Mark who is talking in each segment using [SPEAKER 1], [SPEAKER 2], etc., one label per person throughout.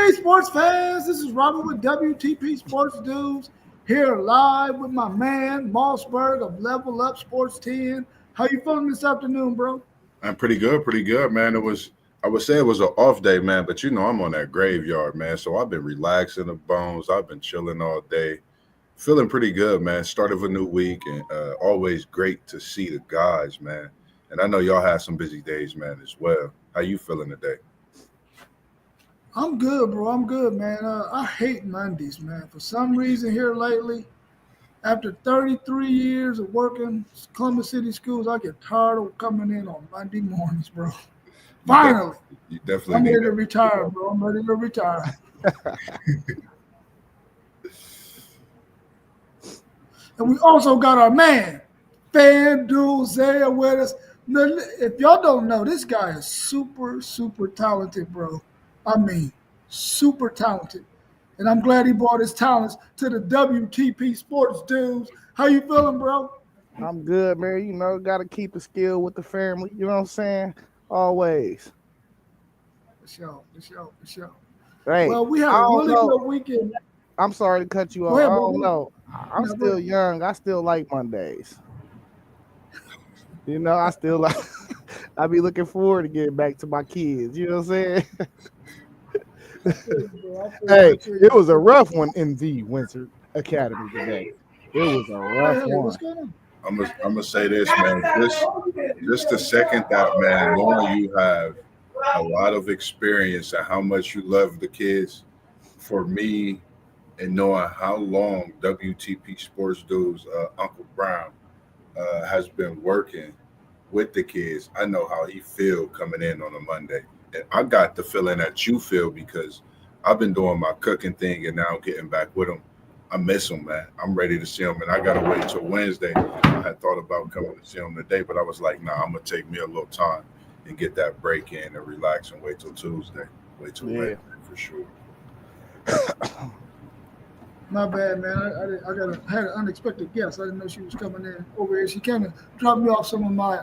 [SPEAKER 1] Hey, sports fans, this is Robert with WTP Sports Dudes here live with my man Mossberg of Level Up Sports 10. How you feeling this afternoon, bro?
[SPEAKER 2] I'm pretty good, man. I would say it was an off day, man, but I'm on that graveyard, man. So I've been relaxing the bones. I've been chilling all day, feeling pretty good, man. Start of a new week, and always great to see the guys, man. And I know y'all had some busy days, man, as well. How you feeling today?
[SPEAKER 1] I'm good, bro. I'm good, man. I hate Mondays, man. For some reason here lately, after 33 years of working Columbus City schools, I get tired of coming in on Monday mornings, bro.
[SPEAKER 2] You
[SPEAKER 1] Finally,
[SPEAKER 2] you definitely
[SPEAKER 1] I'm
[SPEAKER 2] need
[SPEAKER 1] ready to retire, bro. I'm ready to retire. And we also got our man, FanDuel Zaya with us. Now, if y'all don't know, this guy is super, super talented, bro. I mean, super talented. And I'm glad he brought his talents to the WTP Sports Dudes. How you feeling, bro?
[SPEAKER 3] I'm good, man. Gotta keep the skill with the family. You know what I'm saying? Always.
[SPEAKER 1] For sure, for sure, for sure.
[SPEAKER 3] Hey,
[SPEAKER 1] Well, we had
[SPEAKER 3] I
[SPEAKER 1] a
[SPEAKER 3] don't
[SPEAKER 1] really
[SPEAKER 3] know.
[SPEAKER 1] good weekend.
[SPEAKER 3] I'm sorry to cut you
[SPEAKER 1] Go
[SPEAKER 3] off.
[SPEAKER 1] ahead,
[SPEAKER 3] I
[SPEAKER 1] bro.
[SPEAKER 3] don't know. I'm
[SPEAKER 1] No, go
[SPEAKER 3] still
[SPEAKER 1] ahead.
[SPEAKER 3] young. I still like Mondays. I still like. I be looking forward to getting back to my kids. You know what I'm saying?
[SPEAKER 1] I feel you, bro. I feel you.
[SPEAKER 3] Hey,
[SPEAKER 1] I feel you.
[SPEAKER 3] it was a rough one in the Windsor Academy today. It was a
[SPEAKER 1] Hey,
[SPEAKER 3] rough
[SPEAKER 1] hey, what's
[SPEAKER 3] one.
[SPEAKER 1] going on?
[SPEAKER 2] I'm gonna say this, man. Just the second that, man, knowing you have a lot of experience and how much you love the kids. For me, and knowing how long WTP Sports Dudes, Uncle Brown, has been working with the kids, I know how he feel coming in on a Monday, and I got the feeling that you feel because I've been doing my cooking thing and now getting back with him. I miss him, man. I'm ready to see him, and I gotta wait till Wednesday. I had thought about coming to see him today, but I was like, nah, I'm gonna take me a little time and get that break in and relax and wait till Tuesday, wait till
[SPEAKER 3] Yeah.
[SPEAKER 2] Wednesday for sure.
[SPEAKER 1] My bad, man. I had an unexpected guest. I didn't know she was coming in over here. She came and dropped me off some of my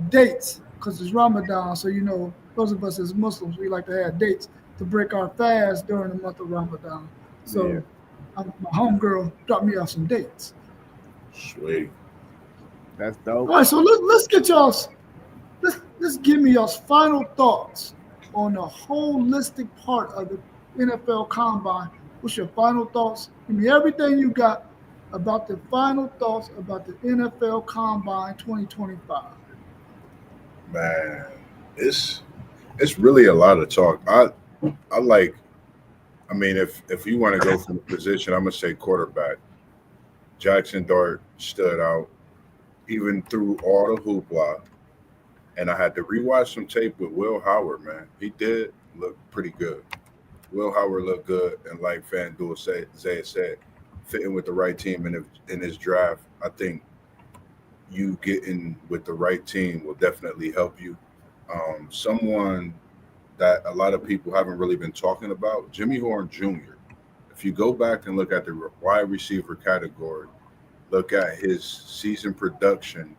[SPEAKER 1] dates because it's Ramadan. So those of us as Muslims, we like to have dates to break our fast during the month of Ramadan.
[SPEAKER 3] Yeah.
[SPEAKER 1] So my homegirl dropped me off some dates.
[SPEAKER 2] Sweet.
[SPEAKER 3] That's
[SPEAKER 1] All
[SPEAKER 3] dope.
[SPEAKER 1] right, so let's get y'all's let's give me y'all's final thoughts on the holistic part of the NFL Combine. What's your final thoughts? Give me everything you got about the final thoughts about the NFL Combine 2025.
[SPEAKER 2] Man, it's it's really a lot of talk. I like. I mean, if you want to go from the position, I'm gonna say quarterback. Jackson Dart stood out even through all the hoopla, and I had to rewatch some tape with Will Howard. Man, he did look pretty good. Will Howard looked good, and like FanDuel said, Zay said, fitting with the right team in his draft. I think you getting with the right team will definitely help you. Someone that a lot of people haven't really been talking about, Jimmy Horn Jr. If you go back and look at the wide receiver category, look at his season production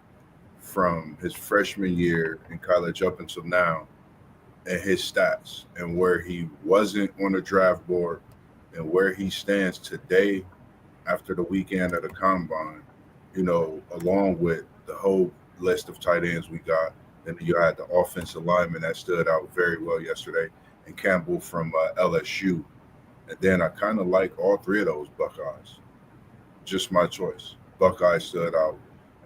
[SPEAKER 2] from his freshman year in college up until now, and his stats, and where he wasn't on the draft board, and where he stands today after the weekend of the combine, along with the whole list of tight ends we got. Then you had the offensive lineman that stood out very well yesterday, and Campbell from LSU. And then I kind of like all three of those Buckeyes. Just my choice. Buckeyes stood out,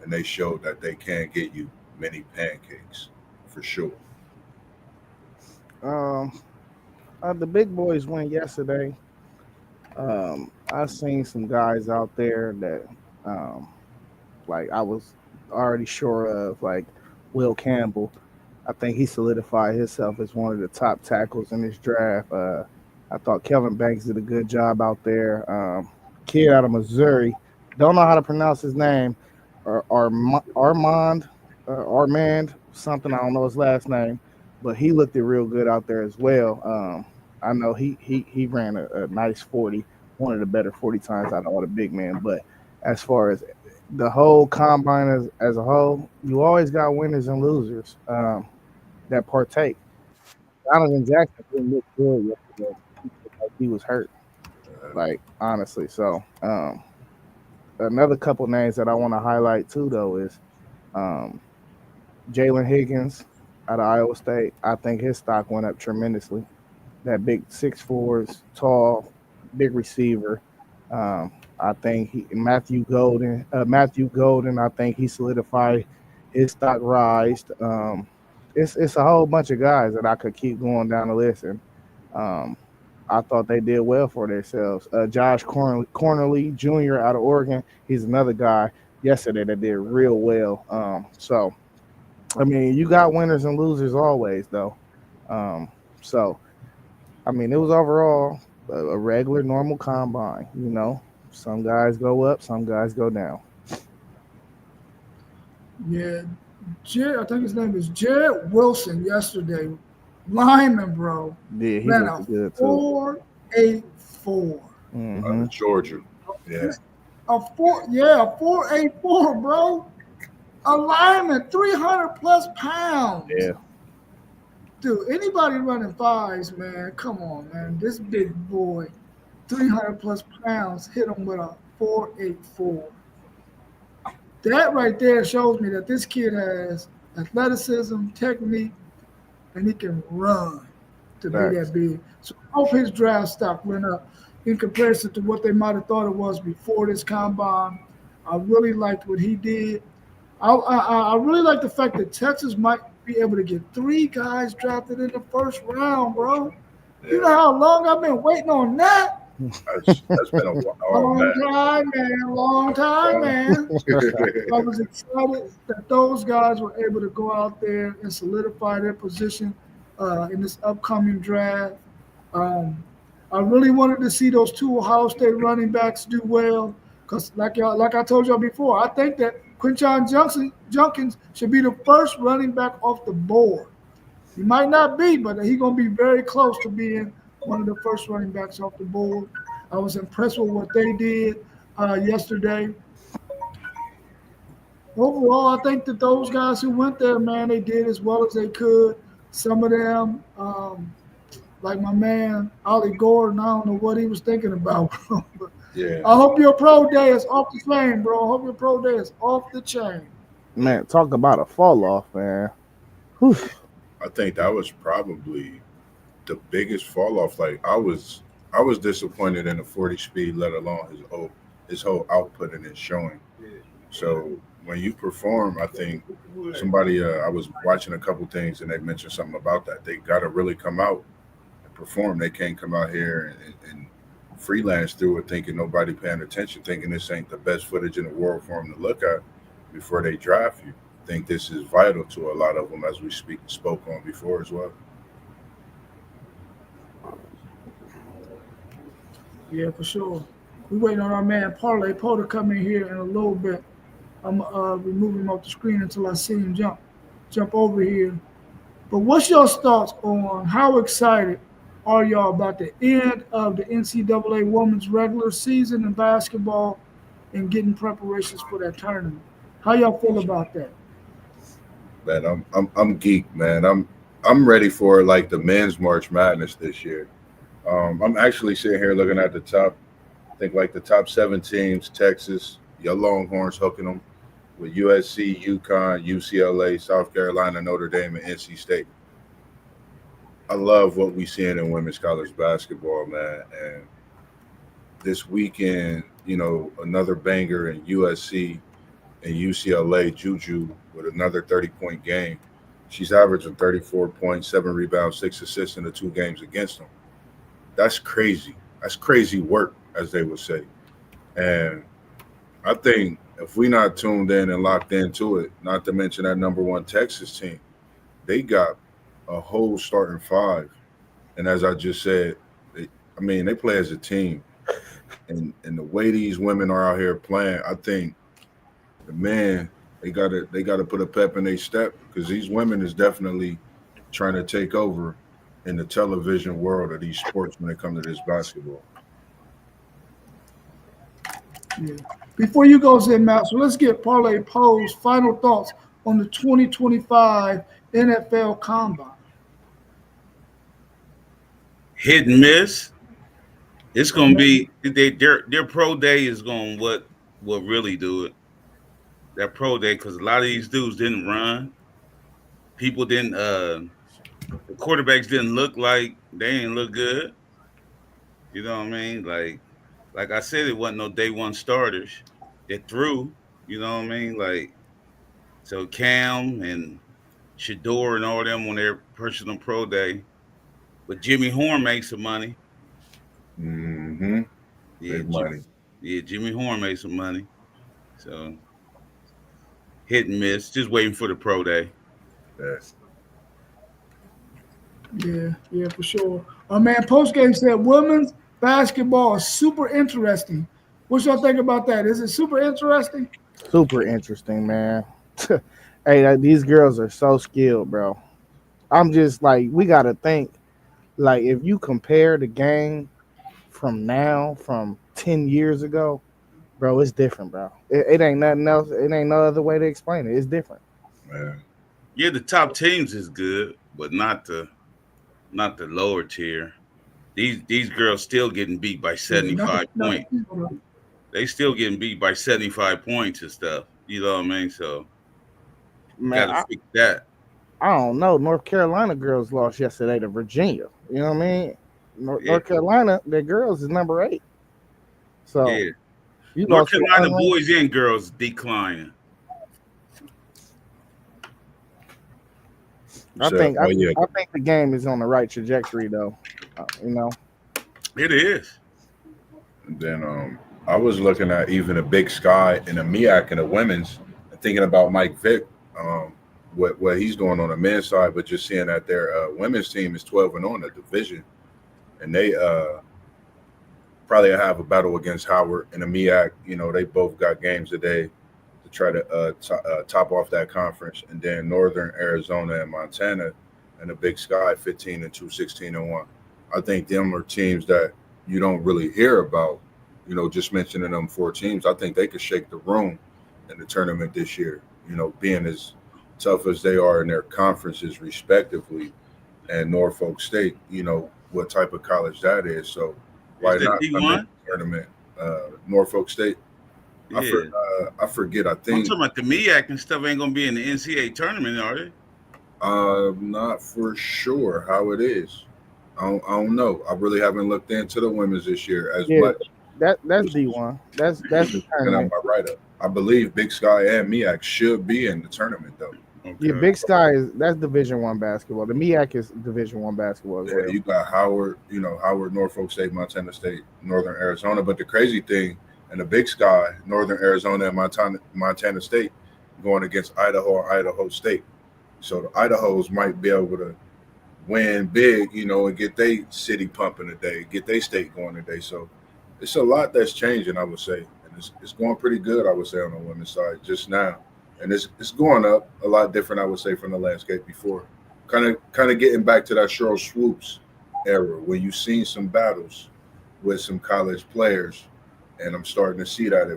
[SPEAKER 2] and they showed that they can get you many pancakes for sure.
[SPEAKER 3] Um, the big boys went yesterday. I seen some guys out there that, um, like I was already sure of, like Will Campbell. I think he solidified himself as one of the top tackles in this draft. I thought Kevin Banks did a good job out there. Kid out of Missouri, don't know how to pronounce his name, or Armand something. I don't know his last name, but he looked it real good out there as well. I know he ran a nice 40, one of the better 40 times out of all the big men. But as far as the whole combine as a whole, you always got winners and losers that partake. Donovan Jackson didn't look good yesterday. He looked like he was hurt. Like honestly, so another couple names that I want to highlight too, though, is um, Jalen Higgins out of Iowa State. I think his stock went up tremendously. That big 6'4", tall, big receiver. I think Matthew Golden. I think he solidified his stock rise. It's a whole bunch of guys that I could keep going down the list, and um, I thought they did well for themselves. Josh Cornerly Jr. out of Oregon. He's another guy yesterday that did real well. So I mean, you got winners and losers always, though. Um, so I mean, it was overall a regular, normal combine. Some guys go up, some guys go down.
[SPEAKER 1] Yeah, I think his name is Jared Wilson yesterday. Lineman, bro,
[SPEAKER 3] Yeah, he
[SPEAKER 1] ran
[SPEAKER 3] looked
[SPEAKER 1] a
[SPEAKER 3] good too.
[SPEAKER 1] 4.84.
[SPEAKER 2] Out
[SPEAKER 3] Hmm.
[SPEAKER 2] of Georgia. Yeah.
[SPEAKER 1] A 4.84, bro. A lineman, 300 plus pounds.
[SPEAKER 3] Yeah,
[SPEAKER 1] Dude, anybody running fives, man, come on, man. This big boy, 300 plus pounds, hit him with a 4.84. That right there shows me that this kid has athleticism, technique, and he can run to be that
[SPEAKER 3] facts.
[SPEAKER 1] big. So I hope his draft stock went up in comparison to what they might have thought it was before this combine. I really liked what he did. I really like the fact that Texas might be able to get three guys drafted in the first round, bro. You know
[SPEAKER 2] Yeah.
[SPEAKER 1] how long I've been waiting on that?
[SPEAKER 2] That's been a while. Oh
[SPEAKER 1] Long
[SPEAKER 2] man.
[SPEAKER 1] time, man. Long time, man. I
[SPEAKER 2] Wow.
[SPEAKER 1] was excited that those guys were able to go out there and solidify their position in this upcoming draft. Um, I really wanted to see those two Ohio State running backs do well because, like I told y'all before, I think that Junkins should be the first running back off the board. He might not be, but he's going to be very close to being one of the first running backs off the board. I was impressed with what they did yesterday. Overall, I think that those guys who went there, man, they did as well as they could. Some of them, like my man Ollie Gordon, I don't know what he was thinking about, bro. But
[SPEAKER 2] Yeah.
[SPEAKER 1] I hope your pro day is off the chain, bro. I hope your pro day is off the chain.
[SPEAKER 3] Man, talk about a fall off, man. Whew.
[SPEAKER 2] I think that was probably the biggest fall off. Like I was disappointed in the 40 speed, let alone his whole output and his showing. So when you perform, I think somebody I was watching a couple things and they mentioned something about that. They got to really come out and perform. They can't come out here and freelance through it thinking nobody paying attention, thinking this ain't the best footage in the world for them to look at before they draft you. I think this is vital to a lot of them, as we spoke on before as well.
[SPEAKER 1] Yeah, for sure. We waiting on our man Parlay Poe to come in here in a little bit. I'm removing him off the screen until I see him jump over here. But what's your thoughts on how excited are y'all about the end of the NCAA women's regular season in basketball and getting preparations for that tournament? How y'all feel about that?
[SPEAKER 2] Man, I'm geek, man. I'm ready for like the men's March Madness this year. I'm actually sitting here looking at the top. I think like the top 7 teams: Texas, your Longhorns hooking them with USC, UConn, UCLA, South Carolina, Notre Dame, and NC State. I love what we seeing in women's college basketball, man. And this weekend, another banger in USC and UCLA, Juju with another 30-point game. She's averaging 34 points, 7 rebounds, 6 assists in the 2 games against them. That's crazy. That's crazy work, as they would say. And I think if we not tuned in and locked into it, not to mention that number one Texas team, they got a whole starting five. And as I just said, they play as a team. And the way these women are out here playing, I think the men they gotta put a pep in their step because these women is definitely trying to take over in the television world of these sports when it comes to this basketball.
[SPEAKER 1] Yeah. Before you go, Zen Matt, so let's get Parlay Poe's final thoughts on the 2025 NFL Combine.
[SPEAKER 4] hit and miss. It's gonna be their pro day is going what really do it. That pro day because a lot of these dudes didn't run. People didn't. The quarterbacks didn't look like they didn't look good. You know what I mean? Like I said, it wasn't no day one starters. It threw. You know what I mean? Like so, Cam and Shador and all them on their personal pro day. But Jimmy Horn makes some money.
[SPEAKER 2] Mm-hmm.
[SPEAKER 4] Yeah,
[SPEAKER 2] Big money.
[SPEAKER 4] yeah, Jimmy Horn made some money. So hit and miss. Just waiting for the pro day.
[SPEAKER 2] Yeah.
[SPEAKER 1] Yeah, yeah, for sure. Man, post game said women's basketball is super interesting. What y'all think about that? Is it super interesting?
[SPEAKER 3] Super interesting, man. Hey, these girls are so skilled, bro. I'm just like, we got to think, like, if you compare the game from now, from 10 years ago, bro, it's different, bro. It ain't nothing else. It ain't no other way to explain it. It's different.
[SPEAKER 2] Yeah.
[SPEAKER 4] Yeah, the top teams is good, but not the lower tier. These girls still getting beat by
[SPEAKER 1] Yeah,
[SPEAKER 4] seventy five
[SPEAKER 1] not the
[SPEAKER 4] points.
[SPEAKER 1] people.
[SPEAKER 4] They still getting beat by 75 points and stuff. You know what I mean? So
[SPEAKER 3] Man,
[SPEAKER 4] got to fix that.
[SPEAKER 3] I don't know. North Carolina girls lost yesterday to Virginia. You know what I mean?
[SPEAKER 4] Yeah,
[SPEAKER 3] North Carolina, their girls is number 8. So
[SPEAKER 4] yeah.
[SPEAKER 3] you
[SPEAKER 4] North
[SPEAKER 3] lost to
[SPEAKER 4] Carolina
[SPEAKER 3] unranked.
[SPEAKER 4] boys and girls declining.
[SPEAKER 2] You
[SPEAKER 3] I
[SPEAKER 2] said,
[SPEAKER 3] think I,
[SPEAKER 2] oh yeah.
[SPEAKER 3] I think the game is on the right trajectory though. You know,
[SPEAKER 4] It is.
[SPEAKER 2] And then I was looking at even a Big Sky and a MIAC and a women's, and thinking about Mike Vick, um, what he's doing on the men's side, but just seeing that their women's team is 12-0 the division, and they probably have a battle against Howard and the MEAC. You know, they both got games today to try to top off that conference, and then Northern Arizona and Montana and the Big Sky 15-2, 16-1. I think them are teams that you don't really hear about. You know, just mentioning them 4 teams, I think they could shake the room in the tournament this year. You know, being as tough as they are in their conferences respectively, and Norfolk State, you know what type of college that is. So
[SPEAKER 4] Is
[SPEAKER 2] why
[SPEAKER 4] that
[SPEAKER 2] not come in
[SPEAKER 4] D1?
[SPEAKER 2] the tournament? Norfolk State.
[SPEAKER 4] Yeah.
[SPEAKER 2] I forget. I
[SPEAKER 4] I'm
[SPEAKER 2] think
[SPEAKER 4] talking about the MEAC and stuff ain't gonna be in the NCAA tournament, are they?
[SPEAKER 2] I'm not for sure how it is. I don't know. I really haven't looked into the women's this year as
[SPEAKER 3] yeah,
[SPEAKER 2] much.
[SPEAKER 3] that's
[SPEAKER 2] Just,
[SPEAKER 3] D1. That's the
[SPEAKER 2] just looking at
[SPEAKER 3] tournament.
[SPEAKER 2] my write up. I believe Big Sky and MEAC should be in the tournament though.
[SPEAKER 3] Yeah,
[SPEAKER 4] Okay.
[SPEAKER 3] Big Sky is that's Division 1 basketball. The MEAC is Division 1 basketball as
[SPEAKER 2] Yeah,
[SPEAKER 3] well.
[SPEAKER 2] you got Howard, you know, Howard, Norfolk State, Montana State, Northern Arizona. But the crazy thing in the Big Sky, Northern Arizona and Montana State going against Idaho and Idaho State. So the Idahos might be able to win big, you know, and get their city pumping today, get their state going today. So it's a lot that's changing, I would say, and it's going pretty good, I would say, on the women's side just now, and it's going up a lot different, I would say, from the landscape before. Kind of getting back to that Cheryl Swoops era where you've seen some battles with some college players, and I'm starting to see that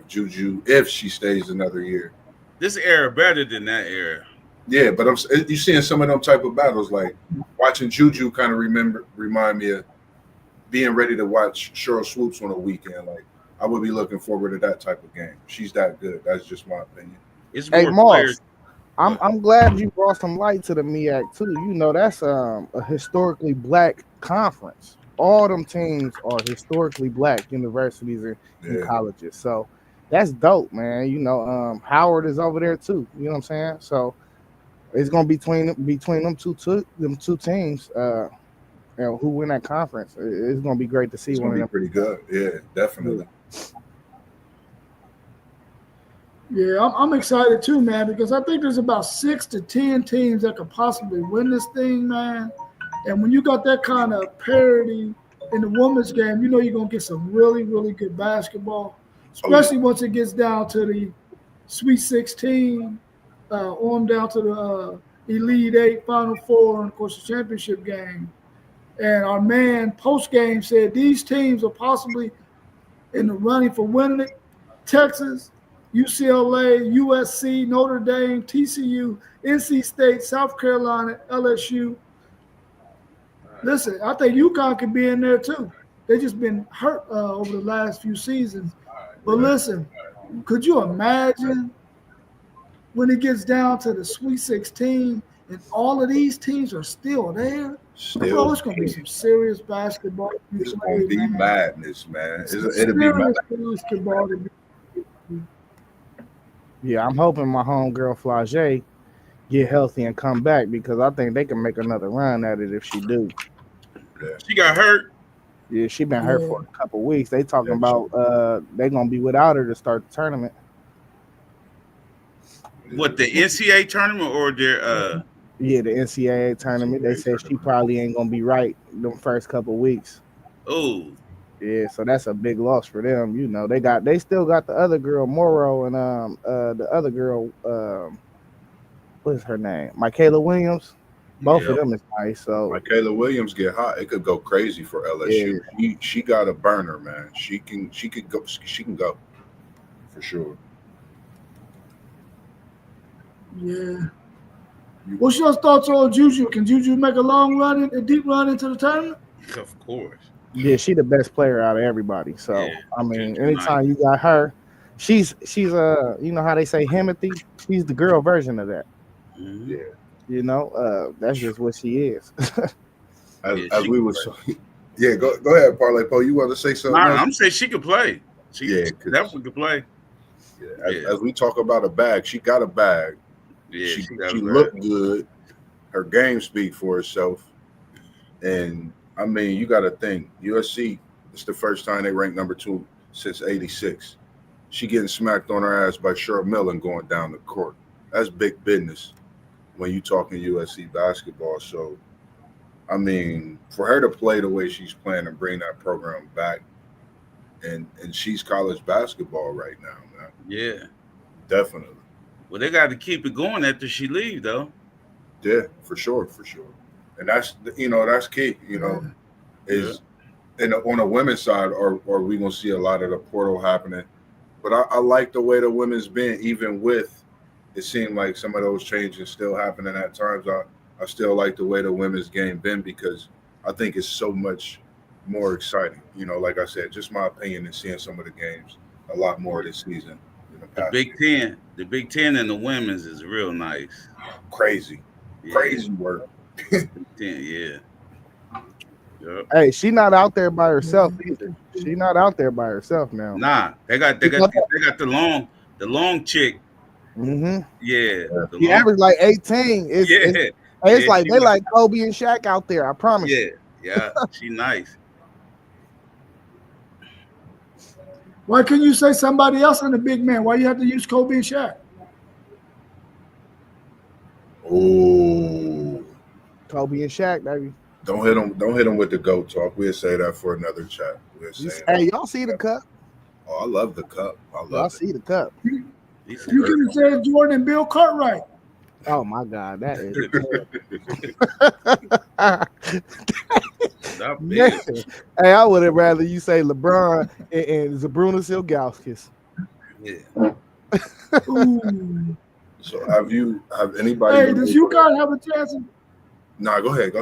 [SPEAKER 2] if she stays another year.
[SPEAKER 4] This era better than that era.
[SPEAKER 2] Yeah, but you seeing some of them type of battles like watching Juju kind of remind me of being ready to watch Cheryl Swoops on a weekend. Like I would be looking forward to that type of game. She's that good. That's just my opinion.
[SPEAKER 4] It's
[SPEAKER 3] Hey
[SPEAKER 4] more players.
[SPEAKER 3] Moss, I'm glad you brought some light to the MEAC too. You know that's a historically black conference. All them teams are historically black universities and
[SPEAKER 2] Yeah,
[SPEAKER 3] colleges. So that's dope, man. You know, Howard is over there too. You know what I'm saying? So it's gonna be between them two teams. Who win that conference? It's gonna be great to see
[SPEAKER 2] it's
[SPEAKER 3] one
[SPEAKER 2] gonna
[SPEAKER 3] of
[SPEAKER 2] be
[SPEAKER 3] them.
[SPEAKER 2] pretty good. Yeah,
[SPEAKER 3] Yeah.
[SPEAKER 2] definitely.
[SPEAKER 1] Yeah, I'm excited too, man, because I think there's about 6 to 10 teams that could possibly win this thing, man. And when you got that kind of parity in the women's game, you know you're gonna get some really, really good basketball,
[SPEAKER 2] Oh yeah,
[SPEAKER 1] especially once it gets down to the Sweet 16, on down to the Elite Eight, Final Four, and of course the championship game. And our man post game said these teams are possibly in the running for winning it. Texas, UCLA, USC, Notre Dame, TCU, NC State, South Carolina, LSU. Listen, I think UConn could be in there too. They just been hurt over the last few seasons. But
[SPEAKER 2] Right.
[SPEAKER 1] listen, could you imagine when it gets down to the Sweet 16 and all of these teams are still there? Bro,
[SPEAKER 2] Still,
[SPEAKER 1] it's going to be some serious basketball to be
[SPEAKER 2] it's gonna
[SPEAKER 1] played,
[SPEAKER 2] be
[SPEAKER 1] man.
[SPEAKER 2] madness, man.
[SPEAKER 1] Some
[SPEAKER 2] It'll be mad.
[SPEAKER 1] serious basketball to be played.
[SPEAKER 3] Yeah, I'm hoping my homegirl Flage get healthy and come back because I think they can make another run at it if she do.
[SPEAKER 2] Yeah,
[SPEAKER 4] She got hurt.
[SPEAKER 3] Yeah, she been hurt
[SPEAKER 1] Yeah.
[SPEAKER 3] for a couple weeks. They talking
[SPEAKER 2] yeah.
[SPEAKER 3] about they gonna be without her to start the tournament.
[SPEAKER 4] What, the NCAA tournament or their
[SPEAKER 3] Yeah, the NCAA tournament. They said she probably ain't gonna be right the first couple weeks.
[SPEAKER 4] oh
[SPEAKER 3] Yeah, so that's a big loss for them. You know, they still got the other girl Morrow and the other girl what is her name? Michaela Williams. Both
[SPEAKER 4] yeah.
[SPEAKER 3] of them is nice. So
[SPEAKER 2] Michaela Williams get hot, it could go crazy for
[SPEAKER 3] yeah,
[SPEAKER 2] LSU. She got a burner, man. She can go for sure.
[SPEAKER 1] Yeah. What's your thoughts on Juju? Can Juju make a long run, a deep run into the tournament?
[SPEAKER 4] Of course.
[SPEAKER 3] yeah, she the best player out of everybody.
[SPEAKER 4] Yeah.
[SPEAKER 3] So I mean,
[SPEAKER 4] Juju nice.
[SPEAKER 3] anytime you got her, she's you know how they say Himothy? She's the girl version of that.
[SPEAKER 4] Mhm.
[SPEAKER 2] Yeah,
[SPEAKER 3] You know, that's just what she is.
[SPEAKER 2] as,
[SPEAKER 4] Yeah,
[SPEAKER 2] as
[SPEAKER 4] she
[SPEAKER 2] we
[SPEAKER 4] can
[SPEAKER 2] was.
[SPEAKER 4] play.
[SPEAKER 2] Yeah, go ahead, Parlay Poe. You want to say something
[SPEAKER 4] Nah,
[SPEAKER 2] else?
[SPEAKER 4] I'm saying she could play. She
[SPEAKER 2] Yeah, 'cause-
[SPEAKER 4] definitely could play.
[SPEAKER 2] Yeah,
[SPEAKER 4] Yeah.
[SPEAKER 2] as we talk about a bag, she got a bag.
[SPEAKER 4] Yeah,
[SPEAKER 2] she
[SPEAKER 4] she got
[SPEAKER 2] she
[SPEAKER 4] a
[SPEAKER 2] looked
[SPEAKER 4] bag.
[SPEAKER 2] good. Her game speak for itself. And I mean, you got to think USC. It's the first time they ranked number 2 since '86. She getting smacked on her ass by Cheryl Millen going down the court. That's big business when you talking USC basketball. So I mean, for her to play the way she's playing and bring that program back, and she's college basketball right now, man.
[SPEAKER 4] Yeah.
[SPEAKER 2] Definitely.
[SPEAKER 4] Well, they got to keep it going after she leave, though.
[SPEAKER 2] Yeah, for sure, for sure. And that's key.
[SPEAKER 4] Yeah.
[SPEAKER 2] Is on the women's side, or we gonna see a lot of the portal happening. But I like the way the women's been, even with it seemed like some of those changes still happening at times. I still like the way the women's game been because I think it's so much more exciting. Like I said, just my opinion and seeing some of the games a lot more this season than the
[SPEAKER 4] The
[SPEAKER 2] past.
[SPEAKER 4] Big Ten, the Big Ten and the women's is real nice.
[SPEAKER 2] Crazy,
[SPEAKER 4] Yeah.
[SPEAKER 2] crazy work.
[SPEAKER 4] Big Ten, yeah. Yep.
[SPEAKER 3] Hey, she not out there by herself either. She not out there by herself now.
[SPEAKER 4] Nah, they got the long chick.
[SPEAKER 3] Mm-hmm.
[SPEAKER 4] Yeah. The
[SPEAKER 3] He
[SPEAKER 4] long,
[SPEAKER 3] averaged like 18. It's
[SPEAKER 4] yeah,
[SPEAKER 3] like
[SPEAKER 4] she
[SPEAKER 3] they like Kobe and Shaq out there. I promise
[SPEAKER 4] yeah,
[SPEAKER 3] you.
[SPEAKER 4] yeah. She nice.
[SPEAKER 1] Why couldn't you say somebody else in the big man? Why you have to use Kobe and Shaq?
[SPEAKER 2] Oh,
[SPEAKER 3] Kobe and Shaq, baby.
[SPEAKER 2] don't hit them. Don't hit them with the goat talk. We'll say that for another chat. We'll say that.
[SPEAKER 3] Hey, y'all see the cup?
[SPEAKER 2] Oh, I love the cup. I
[SPEAKER 3] Y'all
[SPEAKER 2] love it.
[SPEAKER 3] see the cup?
[SPEAKER 4] He's
[SPEAKER 1] You could have said Jordan and Bill Cartwright.
[SPEAKER 3] Oh my God, that is
[SPEAKER 4] not
[SPEAKER 3] man.
[SPEAKER 4] big.
[SPEAKER 3] Hey, I would have rather you say LeBron and Zabrunas Ilgauskas.
[SPEAKER 4] Yeah.
[SPEAKER 1] Ooh.
[SPEAKER 2] So have anybody?
[SPEAKER 1] Hey, does UConn have a chance?
[SPEAKER 2] Nah, go ahead.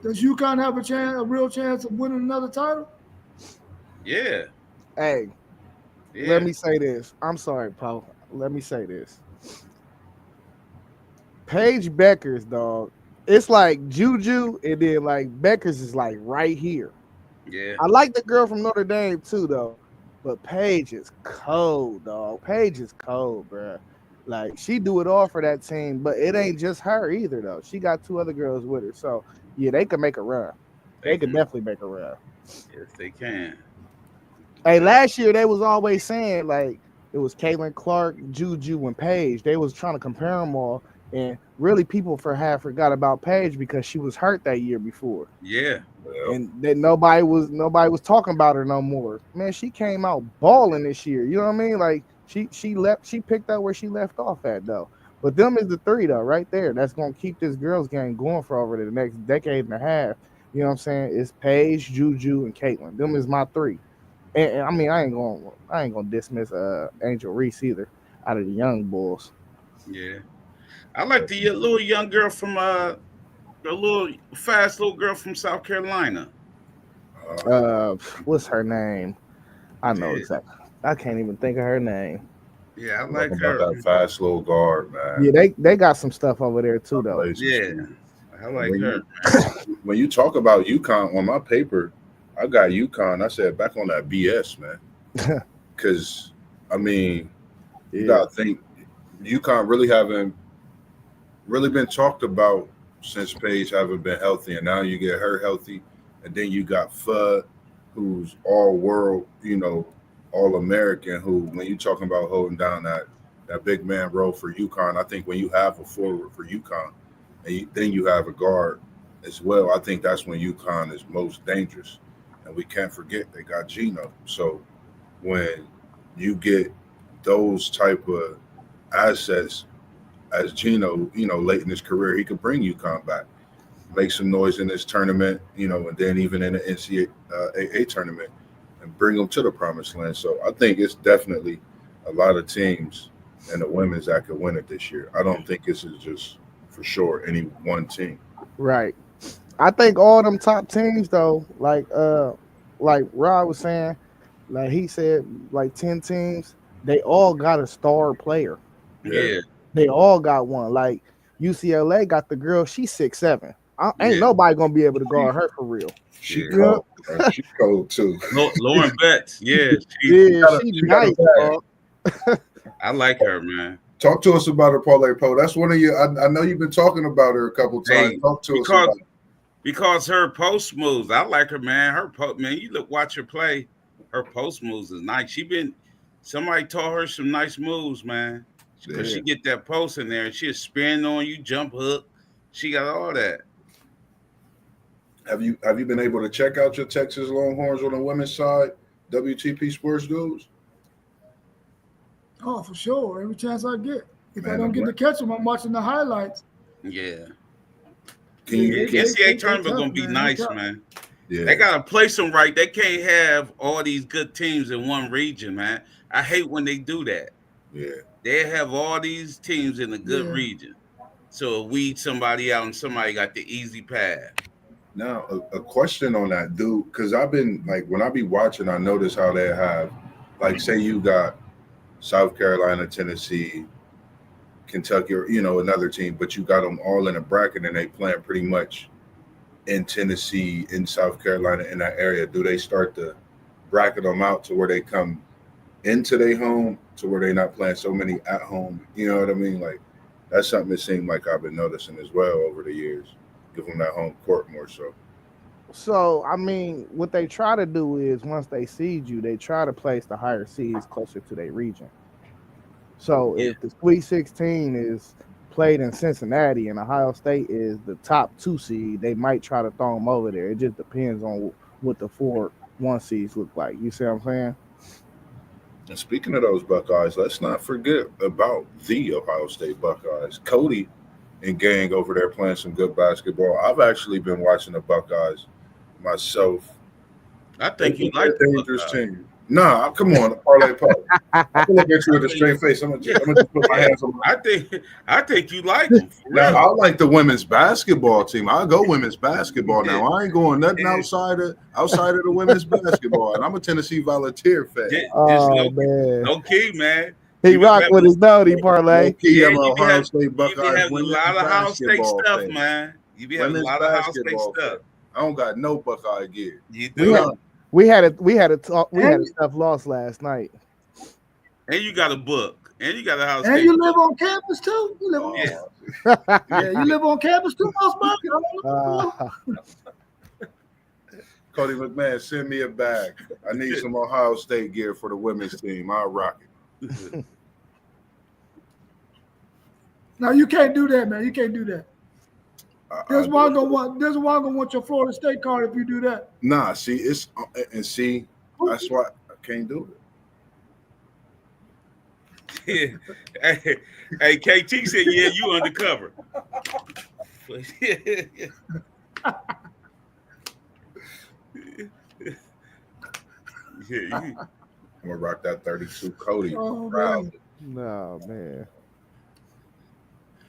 [SPEAKER 1] Does UConn have a real chance of winning another title?
[SPEAKER 4] Yeah.
[SPEAKER 3] Hey,
[SPEAKER 4] Yeah.
[SPEAKER 3] let me say this. I'm sorry, Paul. Let me say this. Paige Beckers, dog. It's like Juju, and then like Beckers is like right here.
[SPEAKER 4] Yeah.
[SPEAKER 3] I like the girl from Notre Dame too, though. But Paige is cold, dog. Paige is cold, bro. Like she do it all for that team, but it ain't just her either, though. She got 2 other girls with her, so yeah, they could make a run. They could definitely make a run.
[SPEAKER 4] Yes, they can.
[SPEAKER 3] Hey, last year they was always saying like it was Caitlin Clark, Juju, and Paige. They was trying to compare them all, and really people forgot about Paige because she was hurt that year before.
[SPEAKER 4] Yeah.
[SPEAKER 3] And then nobody was talking about her no more. Man, she came out balling this year. You know what I mean? Like she picked up where she left off at though. But them is the 3 though, right there. That's gonna keep this girls game going for over the next decade and a half. You know what I'm saying? It's Paige, Juju, and Caitlin. Them is my 3. And I mean, I ain't gonna dismiss Angel Reese either out of the young bulls.
[SPEAKER 4] Yeah. I like the little young girl from the little fast little girl from South Carolina.
[SPEAKER 2] Uh,
[SPEAKER 3] What's her name? I know
[SPEAKER 4] Yeah,
[SPEAKER 3] exactly. I can't even think of her name.
[SPEAKER 4] yeah, I
[SPEAKER 2] I'm talking
[SPEAKER 4] like
[SPEAKER 2] about
[SPEAKER 4] her.
[SPEAKER 2] that fast little guard,
[SPEAKER 3] Yeah,
[SPEAKER 2] man.
[SPEAKER 3] they got some stuff over there too,
[SPEAKER 2] That
[SPEAKER 3] though.
[SPEAKER 2] plays some
[SPEAKER 4] Yeah,
[SPEAKER 2] speed.
[SPEAKER 4] I
[SPEAKER 2] And
[SPEAKER 4] like her, man.
[SPEAKER 2] when you talk about UConn on my paper, I got UConn. I said back on that BS, man. Because I mean, you
[SPEAKER 3] Yeah,
[SPEAKER 2] gotta think UConn really been talked about since Paige haven't been healthy, and now you get her healthy, and then you got Fudd, who's all world, all American. Who, when you talking about holding down that big man role for UConn, I think when you have a forward for UConn, and then you have a guard as well, I think that's when UConn is most dangerous. And we can't forget they got Gino. So when you get those type of assets as Gino, late in his career, he could bring UConn back, make some noise in this tournament, and then even in the NCAA tournament, and bring them to the promised land. So I think it's definitely a lot of teams and the women's that could win it this year. I don't think this is just for sure any one team.
[SPEAKER 3] right. I think all them top teams though, like Rod was saying, like he said, like 10 teams, they all got a star player.
[SPEAKER 2] Yeah,
[SPEAKER 4] Yeah,
[SPEAKER 3] They all got one. Like UCLA got the girl, she's 6'7". Ain't
[SPEAKER 4] yeah,
[SPEAKER 3] nobody gonna be able to guard her for real.
[SPEAKER 2] she
[SPEAKER 4] yeah.
[SPEAKER 3] Yeah,
[SPEAKER 2] cold. She cold too.
[SPEAKER 4] Lauren Betts. Yeah,
[SPEAKER 3] yeah, she
[SPEAKER 2] She got a
[SPEAKER 3] nice,
[SPEAKER 2] bag.
[SPEAKER 3] dog.
[SPEAKER 4] I like her, man.
[SPEAKER 2] Talk to us about her, Parlay Poe. That's one of your. I know you've been talking about her a couple times.
[SPEAKER 4] Hey,
[SPEAKER 2] Talk to us
[SPEAKER 4] because
[SPEAKER 2] about.
[SPEAKER 4] because her post moves, I like her, man. Her post, man, you look, watch her play. Her post moves is nice. Somebody taught her some nice moves, man. Because
[SPEAKER 2] Yeah.
[SPEAKER 4] she get that post in there and she'll spin on you, jump hook. She got all that.
[SPEAKER 2] Have you been able to check out your Texas Longhorns on the women's side? WTP Sports Dudes?
[SPEAKER 1] Oh, for sure. Every chance I get. If I
[SPEAKER 2] Man, the
[SPEAKER 1] don't get to catch them, I'm watching the highlights.
[SPEAKER 4] Yeah.
[SPEAKER 2] can
[SPEAKER 1] Yeah,
[SPEAKER 2] you
[SPEAKER 4] Yeah,
[SPEAKER 1] they
[SPEAKER 2] can,
[SPEAKER 1] they
[SPEAKER 4] NCAA
[SPEAKER 1] they, they
[SPEAKER 4] tournament
[SPEAKER 1] tough,
[SPEAKER 4] gonna be
[SPEAKER 1] man. They
[SPEAKER 4] nice,
[SPEAKER 1] tough.
[SPEAKER 4] man. They
[SPEAKER 2] yeah.
[SPEAKER 4] gotta place them right. They can't have all these good teams in one region, man. I hate when they do that.
[SPEAKER 2] Yeah.
[SPEAKER 4] They have all these teams in a good
[SPEAKER 1] Yeah.
[SPEAKER 4] region. So weed somebody out and somebody got the easy path.
[SPEAKER 2] Now a question on that, dude, because I've been like when I be watching, I notice how they have, like, say you got South Carolina, Tennessee, Kentucky, or another team, but you got them all in a bracket and they playing pretty much in Tennessee, in South Carolina, in that area. Do they start to bracket them out to where they come into their home, to where they're not playing so many at home? You know what I mean? Like that's something it seemed like I've been noticing as well over the years. Give them that home court more so.
[SPEAKER 3] So I mean, what they try to do is once they seed you, they try to place the higher seeds closer to their region. So
[SPEAKER 4] Yeah.
[SPEAKER 3] if the Sweet 16 is played in Cincinnati and Ohio State is the top 2 seed, they might try to throw them over there. It just depends on what the 4-1 seeds look like. You see what I'm saying?
[SPEAKER 2] And speaking of those Buckeyes, let's not forget about the Ohio State Buckeyes. Cody and gang over there playing some good basketball. I've actually been watching the Buckeyes myself.
[SPEAKER 4] I
[SPEAKER 2] They're
[SPEAKER 4] think you like the
[SPEAKER 2] a dangerous
[SPEAKER 4] Buckeyes.
[SPEAKER 2] team. Nah, come on, Parlay Paul. I can look at you with a
[SPEAKER 4] think,
[SPEAKER 2] straight face. I'm gonna just put my
[SPEAKER 4] yeah,
[SPEAKER 2] hands on my.
[SPEAKER 4] I think you like them for
[SPEAKER 2] Now
[SPEAKER 4] real.
[SPEAKER 2] I like the women's basketball team. I'll go women's basketball
[SPEAKER 4] Yeah,
[SPEAKER 2] now. I ain't going nothing
[SPEAKER 4] yeah.
[SPEAKER 2] outside of the women's basketball. And I'm a Tennessee Volunteer fan.
[SPEAKER 4] Just
[SPEAKER 3] Oh man,
[SPEAKER 4] low key, man.
[SPEAKER 3] he
[SPEAKER 4] You be
[SPEAKER 3] rock with
[SPEAKER 4] having,
[SPEAKER 3] his nutty
[SPEAKER 2] Low
[SPEAKER 3] parlay.
[SPEAKER 2] key,
[SPEAKER 4] yeah,
[SPEAKER 2] I'm an Ohio State
[SPEAKER 4] you be
[SPEAKER 2] Buckeyes
[SPEAKER 4] having a
[SPEAKER 2] women's
[SPEAKER 4] lot of Ohio State
[SPEAKER 2] basketball
[SPEAKER 4] stuff,
[SPEAKER 2] fan.
[SPEAKER 4] man. You be having a
[SPEAKER 2] Women's
[SPEAKER 4] lot of Ohio State
[SPEAKER 2] basketball fan.
[SPEAKER 4] stuff.
[SPEAKER 2] I don't got no Buckeye gear.
[SPEAKER 4] You
[SPEAKER 3] We had
[SPEAKER 4] do,
[SPEAKER 2] None.
[SPEAKER 3] we had a
[SPEAKER 1] And
[SPEAKER 3] tough loss last night.
[SPEAKER 4] and you got a book, and you got a Ohio
[SPEAKER 1] and
[SPEAKER 4] State
[SPEAKER 1] you live
[SPEAKER 4] book.
[SPEAKER 1] on campus too. You live on
[SPEAKER 4] Yeah,
[SPEAKER 2] Oh,
[SPEAKER 1] yeah. You live on campus too, Mossberg. I don't know.
[SPEAKER 3] Uh,
[SPEAKER 2] Cody McMahon, send me a bag. I need some Ohio State gear for the women's team. I'll rock it.
[SPEAKER 1] No, you can't do that, man. You can't do that.
[SPEAKER 2] I do.
[SPEAKER 1] There's one gonna want your Florida State card if you do that.
[SPEAKER 2] Nah, see, that's why I can't do it.
[SPEAKER 4] yeah. Hey, KT said, "Yeah, you undercover." Yeah,
[SPEAKER 2] I'm gonna rock that 32 Cody.
[SPEAKER 1] Oh
[SPEAKER 2] Proud.
[SPEAKER 1] man.
[SPEAKER 3] no man.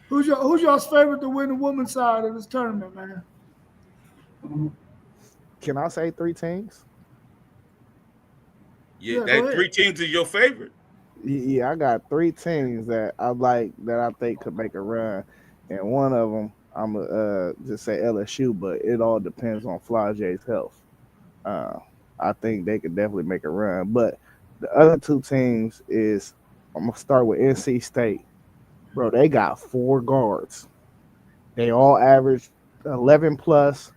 [SPEAKER 1] Who's y'all's favorite to win the women's side of this tournament, man?
[SPEAKER 3] Can I say three teams?
[SPEAKER 4] Yeah,
[SPEAKER 1] Yeah, go
[SPEAKER 4] that
[SPEAKER 1] ahead.
[SPEAKER 4] three teams is your favorite.
[SPEAKER 3] Yeah, I got three teams that I like that I think could make a run, and one of them I'm gonna just say LSU, but it all depends on Flau'jae's health. Uh, I think they could definitely make a run, but the other two teams is I'm gonna start with NC State, bro. They got four guards. They all average 11 plus.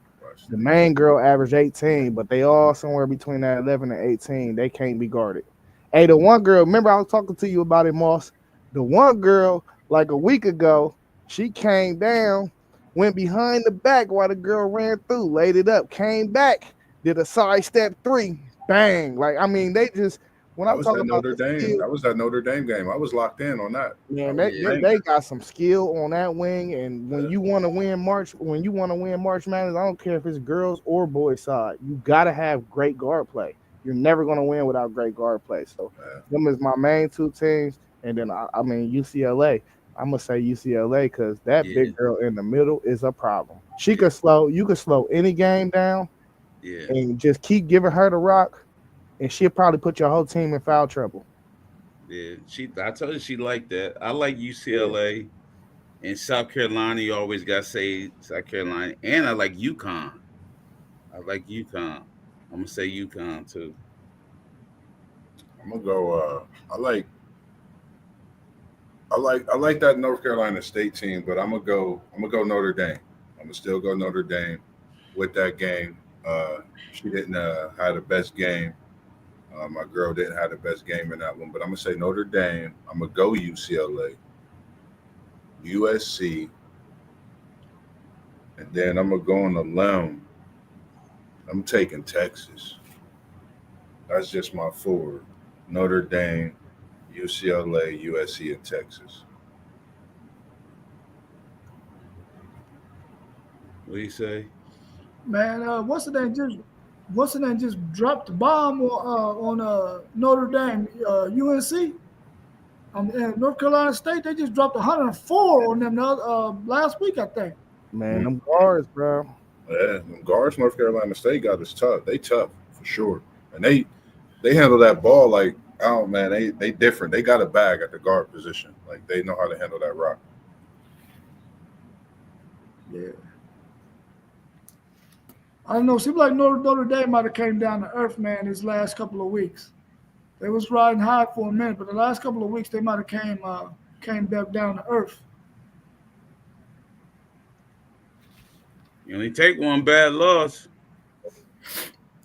[SPEAKER 3] The main girl averaged 18, but they all somewhere between that 11 and 18. They can't be guarded. Hey, the one girl, remember I was talking to you about it, Moss? The one girl, like a week ago, she came down, went behind the back while the girl ran through, laid it up, came back, did a side step three, bang. Like, I mean, they just, when
[SPEAKER 2] That
[SPEAKER 3] I'm
[SPEAKER 2] was
[SPEAKER 3] talking
[SPEAKER 2] that
[SPEAKER 3] about
[SPEAKER 2] Notre
[SPEAKER 3] the
[SPEAKER 2] Dame.
[SPEAKER 3] skill,
[SPEAKER 2] That was that Notre Dame game. I was locked in on that. That
[SPEAKER 3] man,
[SPEAKER 2] was a
[SPEAKER 4] Yeah,
[SPEAKER 3] they
[SPEAKER 2] banger.
[SPEAKER 3] got some skill on that wing, and when you want to win March, when you want to win March Madness, I don't care if it's girls or boys side, you gotta have great guard play. You're never gonna win without great guard play. So
[SPEAKER 2] Yeah.
[SPEAKER 3] them is my main two teams, and then I mean UCLA. I'm gonna say UCLA because that
[SPEAKER 4] yeah,
[SPEAKER 3] big girl in the middle is a problem. She
[SPEAKER 4] yeah,
[SPEAKER 3] could slow, you could slow any game down,
[SPEAKER 4] yeah,
[SPEAKER 3] and just keep giving her the rock, and she'll probably put your whole team in foul trouble.
[SPEAKER 4] yeah. I told you she liked that. I like
[SPEAKER 3] Yeah.
[SPEAKER 4] UCLA and South Carolina. You always got to say South Carolina, and I like UConn. I like UConn. I'm gonna say UConn too.
[SPEAKER 2] I'm gonna go. I like that North Carolina State team, but I'm gonna go Notre Dame. I'm gonna still go Notre Dame with that game. She didn't have the best game. My girl didn't have the best game in that one, but I'm gonna say Notre Dame. I'm gonna go UCLA, USC, and then I'm gonna go on the limb. I'm taking Texas. That's just my four: Notre Dame, UCLA, USC, and Texas.
[SPEAKER 4] What do you say?
[SPEAKER 1] Man, what's the name just dropped the bomb on Notre Dame, UNC, and North Carolina State. They just dropped 104 on them last week, I think.
[SPEAKER 3] Man,
[SPEAKER 2] Mm.
[SPEAKER 3] them guards, bro.
[SPEAKER 2] Yeah, them guards North Carolina State got is tough. They tough for sure, and they handle that ball like, oh man, they different. They got a bag at the guard position. Like they know how to handle that rock.
[SPEAKER 1] Yeah. I don't know. Seems like Notre Dame might have came down to earth, man, these last couple of weeks. They was riding high for a minute, but the last couple of weeks they might have came back down to earth.
[SPEAKER 4] You only take one bad loss.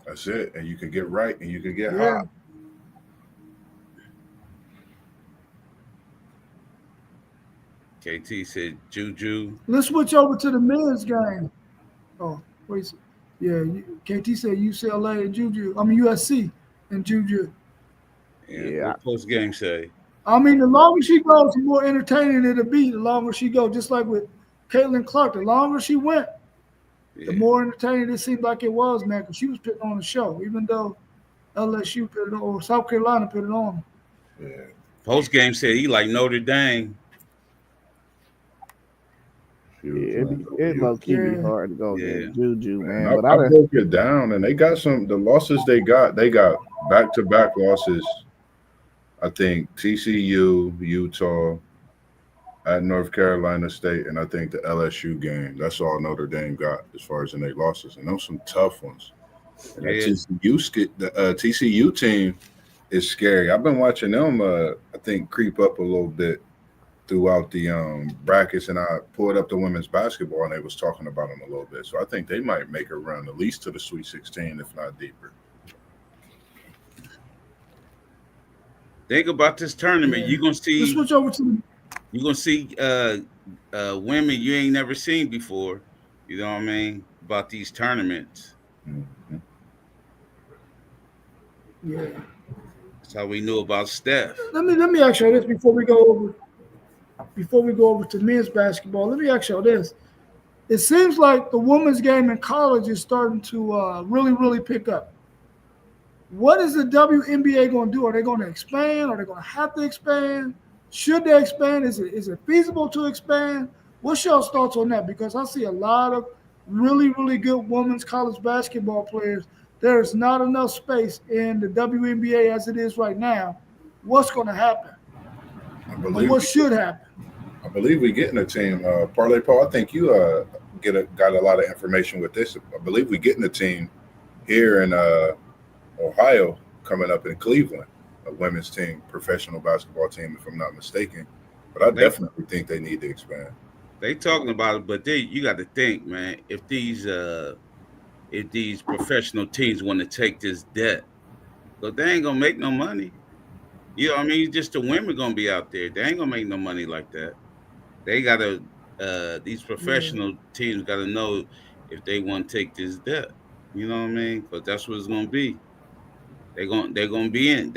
[SPEAKER 2] That's it, and you can get right, and you can get
[SPEAKER 1] Yeah.
[SPEAKER 2] hot.
[SPEAKER 4] KT said Juju.
[SPEAKER 1] Let's switch over to the men's game. Oh, wait. Yeah, KT said UCLA and Juju. I mean USC and Juju.
[SPEAKER 4] And
[SPEAKER 3] Yeah,
[SPEAKER 4] what post game say?
[SPEAKER 1] I mean, the longer she goes, the more entertaining it'll be. The longer she goes, just like with Caitlin Clark, the longer she went, the
[SPEAKER 4] Yeah,
[SPEAKER 1] more entertaining it seemed like it was, man. Because she was putting on a show, even though LSU put it on, or South Carolina put it on.
[SPEAKER 2] Yeah,
[SPEAKER 4] post game said he like Notre Dame.
[SPEAKER 2] she was
[SPEAKER 3] yeah,
[SPEAKER 2] playing
[SPEAKER 3] it
[SPEAKER 2] you.
[SPEAKER 3] low key be
[SPEAKER 1] Yeah,
[SPEAKER 3] hard to go
[SPEAKER 4] Yeah,
[SPEAKER 3] against Juju,
[SPEAKER 2] And
[SPEAKER 3] man. But
[SPEAKER 2] I
[SPEAKER 3] I done,
[SPEAKER 2] broke it down, and they got some. The losses they got, back to back losses. I think TCU, Utah, at North Carolina State, and I think the LSU game. That's all Notre Dame got as far as in their losses, and those some tough ones. And that
[SPEAKER 4] yeah.
[SPEAKER 2] TCU team is scary. I've been watching them. I think creep up a little bit throughout the brackets, and I pulled up the women's basketball, and they was talking about them a little bit. So I think they might make a run at least to the Sweet 16, if not deeper.
[SPEAKER 4] Think about this tournament.
[SPEAKER 1] yeah. Let's switch over to the
[SPEAKER 4] You gonna see women you ain't never seen before. You know what I mean? About these tournaments.
[SPEAKER 2] Mhm.
[SPEAKER 1] yeah.
[SPEAKER 4] That's how we knew about Steph.
[SPEAKER 1] Let me ask you this before we go over to men's basketball. Let me ask you this. It seems like the women's game in college is starting to really pick up. What is the WNBA going to do? Are they going to expand? Are they going to have to expand? Should they expand? Is it feasible to expand? What's your thoughts on that? Because I see a lot of really good women's college basketball players. There is not enough space in the WNBA as it is right now. What's going to happen,
[SPEAKER 2] I
[SPEAKER 1] or
[SPEAKER 2] believe
[SPEAKER 1] what
[SPEAKER 2] we
[SPEAKER 1] should happen?
[SPEAKER 2] I believe we getting a team. Parlay Paul, I think you got a lot of information with this. I believe we getting a team here in Ohio coming up in Cleveland, a women's team, professional basketball team, if I'm not mistaken. But I
[SPEAKER 4] They
[SPEAKER 2] definitely think they need to expand.
[SPEAKER 4] they talking about it, but you got to think, man. If these professional teams want to take this debt, but they ain't gonna make no money. You know what I mean? Just the women gonna be out there. They ain't gonna make no money like that. They gotta these
[SPEAKER 1] Yeah,
[SPEAKER 4] professional teams gotta know if they want to take this debt. You know what I mean? Because that's what it's gonna be. They're gonna be in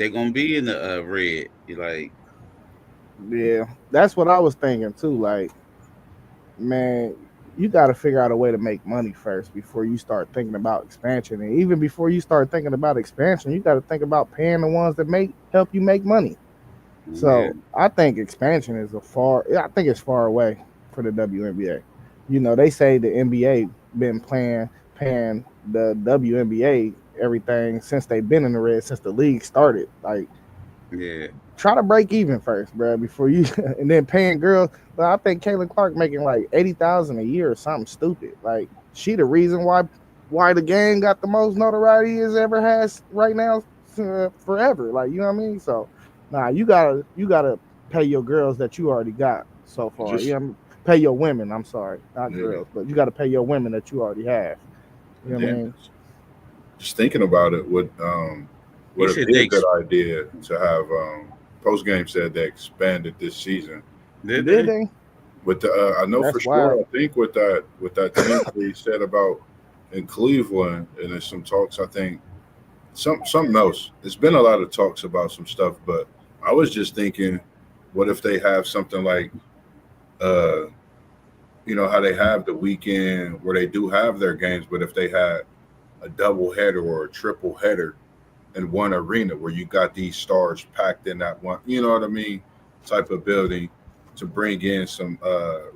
[SPEAKER 4] the red. You like
[SPEAKER 3] Yeah, that's what I was thinking too. Like, man, you got to figure out a way to make money first before you start thinking about expansion. And even before you start thinking about expansion, you got to think about paying the ones that make help you make money.
[SPEAKER 4] yeah,
[SPEAKER 3] So I think expansion is I think it's far away for the WNBA. You know, they say the NBA been paying the WNBA everything since they've been in the red since the league started. Like,
[SPEAKER 4] yeah.
[SPEAKER 3] try to break even first, bro, before you and then paying girls. But I think Caitlin Clark making like 80,000 a year or something stupid. Like, she the reason why the game got the most notoriety it ever has right now, forever. Like, you know what I mean? So nah, you gotta pay your girls that you already got so far.
[SPEAKER 2] Just
[SPEAKER 3] Pay your women. I'm sorry, not
[SPEAKER 2] yeah,
[SPEAKER 3] girls, but you got to pay your women that you already have. You
[SPEAKER 2] and
[SPEAKER 3] know what I
[SPEAKER 2] then
[SPEAKER 3] mean?
[SPEAKER 2] just thinking about it
[SPEAKER 4] He
[SPEAKER 2] would it
[SPEAKER 4] said
[SPEAKER 2] be a
[SPEAKER 4] they
[SPEAKER 2] good idea to have post game said they expanded this season
[SPEAKER 4] did
[SPEAKER 3] Did
[SPEAKER 4] they?
[SPEAKER 3] they?
[SPEAKER 2] with the I know for
[SPEAKER 3] That's
[SPEAKER 2] sure.
[SPEAKER 3] wild.
[SPEAKER 2] I think with that team that he said about in Cleveland, and there's some talks. I think something else. There's been a lot of talks about some stuff, but I was just thinking, what if they have something like uh how they have the weekend where they do have their games, but if they had a double header or a triple header in one arena where you got these stars packed in that one, you know what I mean, type of building to bring in some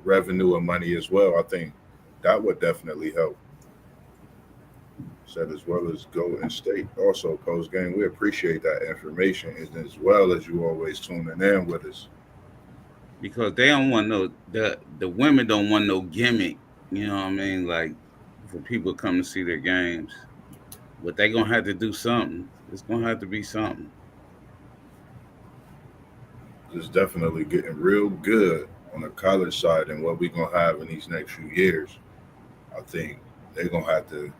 [SPEAKER 2] revenue and money as well. I think that would definitely help. Said as well as Golden State also post game. We appreciate that information and as well as you always tuning in with us.
[SPEAKER 4] Because they don't want the women don't want no gimmick. You know what I mean? Like for people to come to see their games, but they gonna have to do something. It's gonna have to be something.
[SPEAKER 2] It's definitely getting real good on the college side and what we're gonna have in these next few years. I think they're gonna have to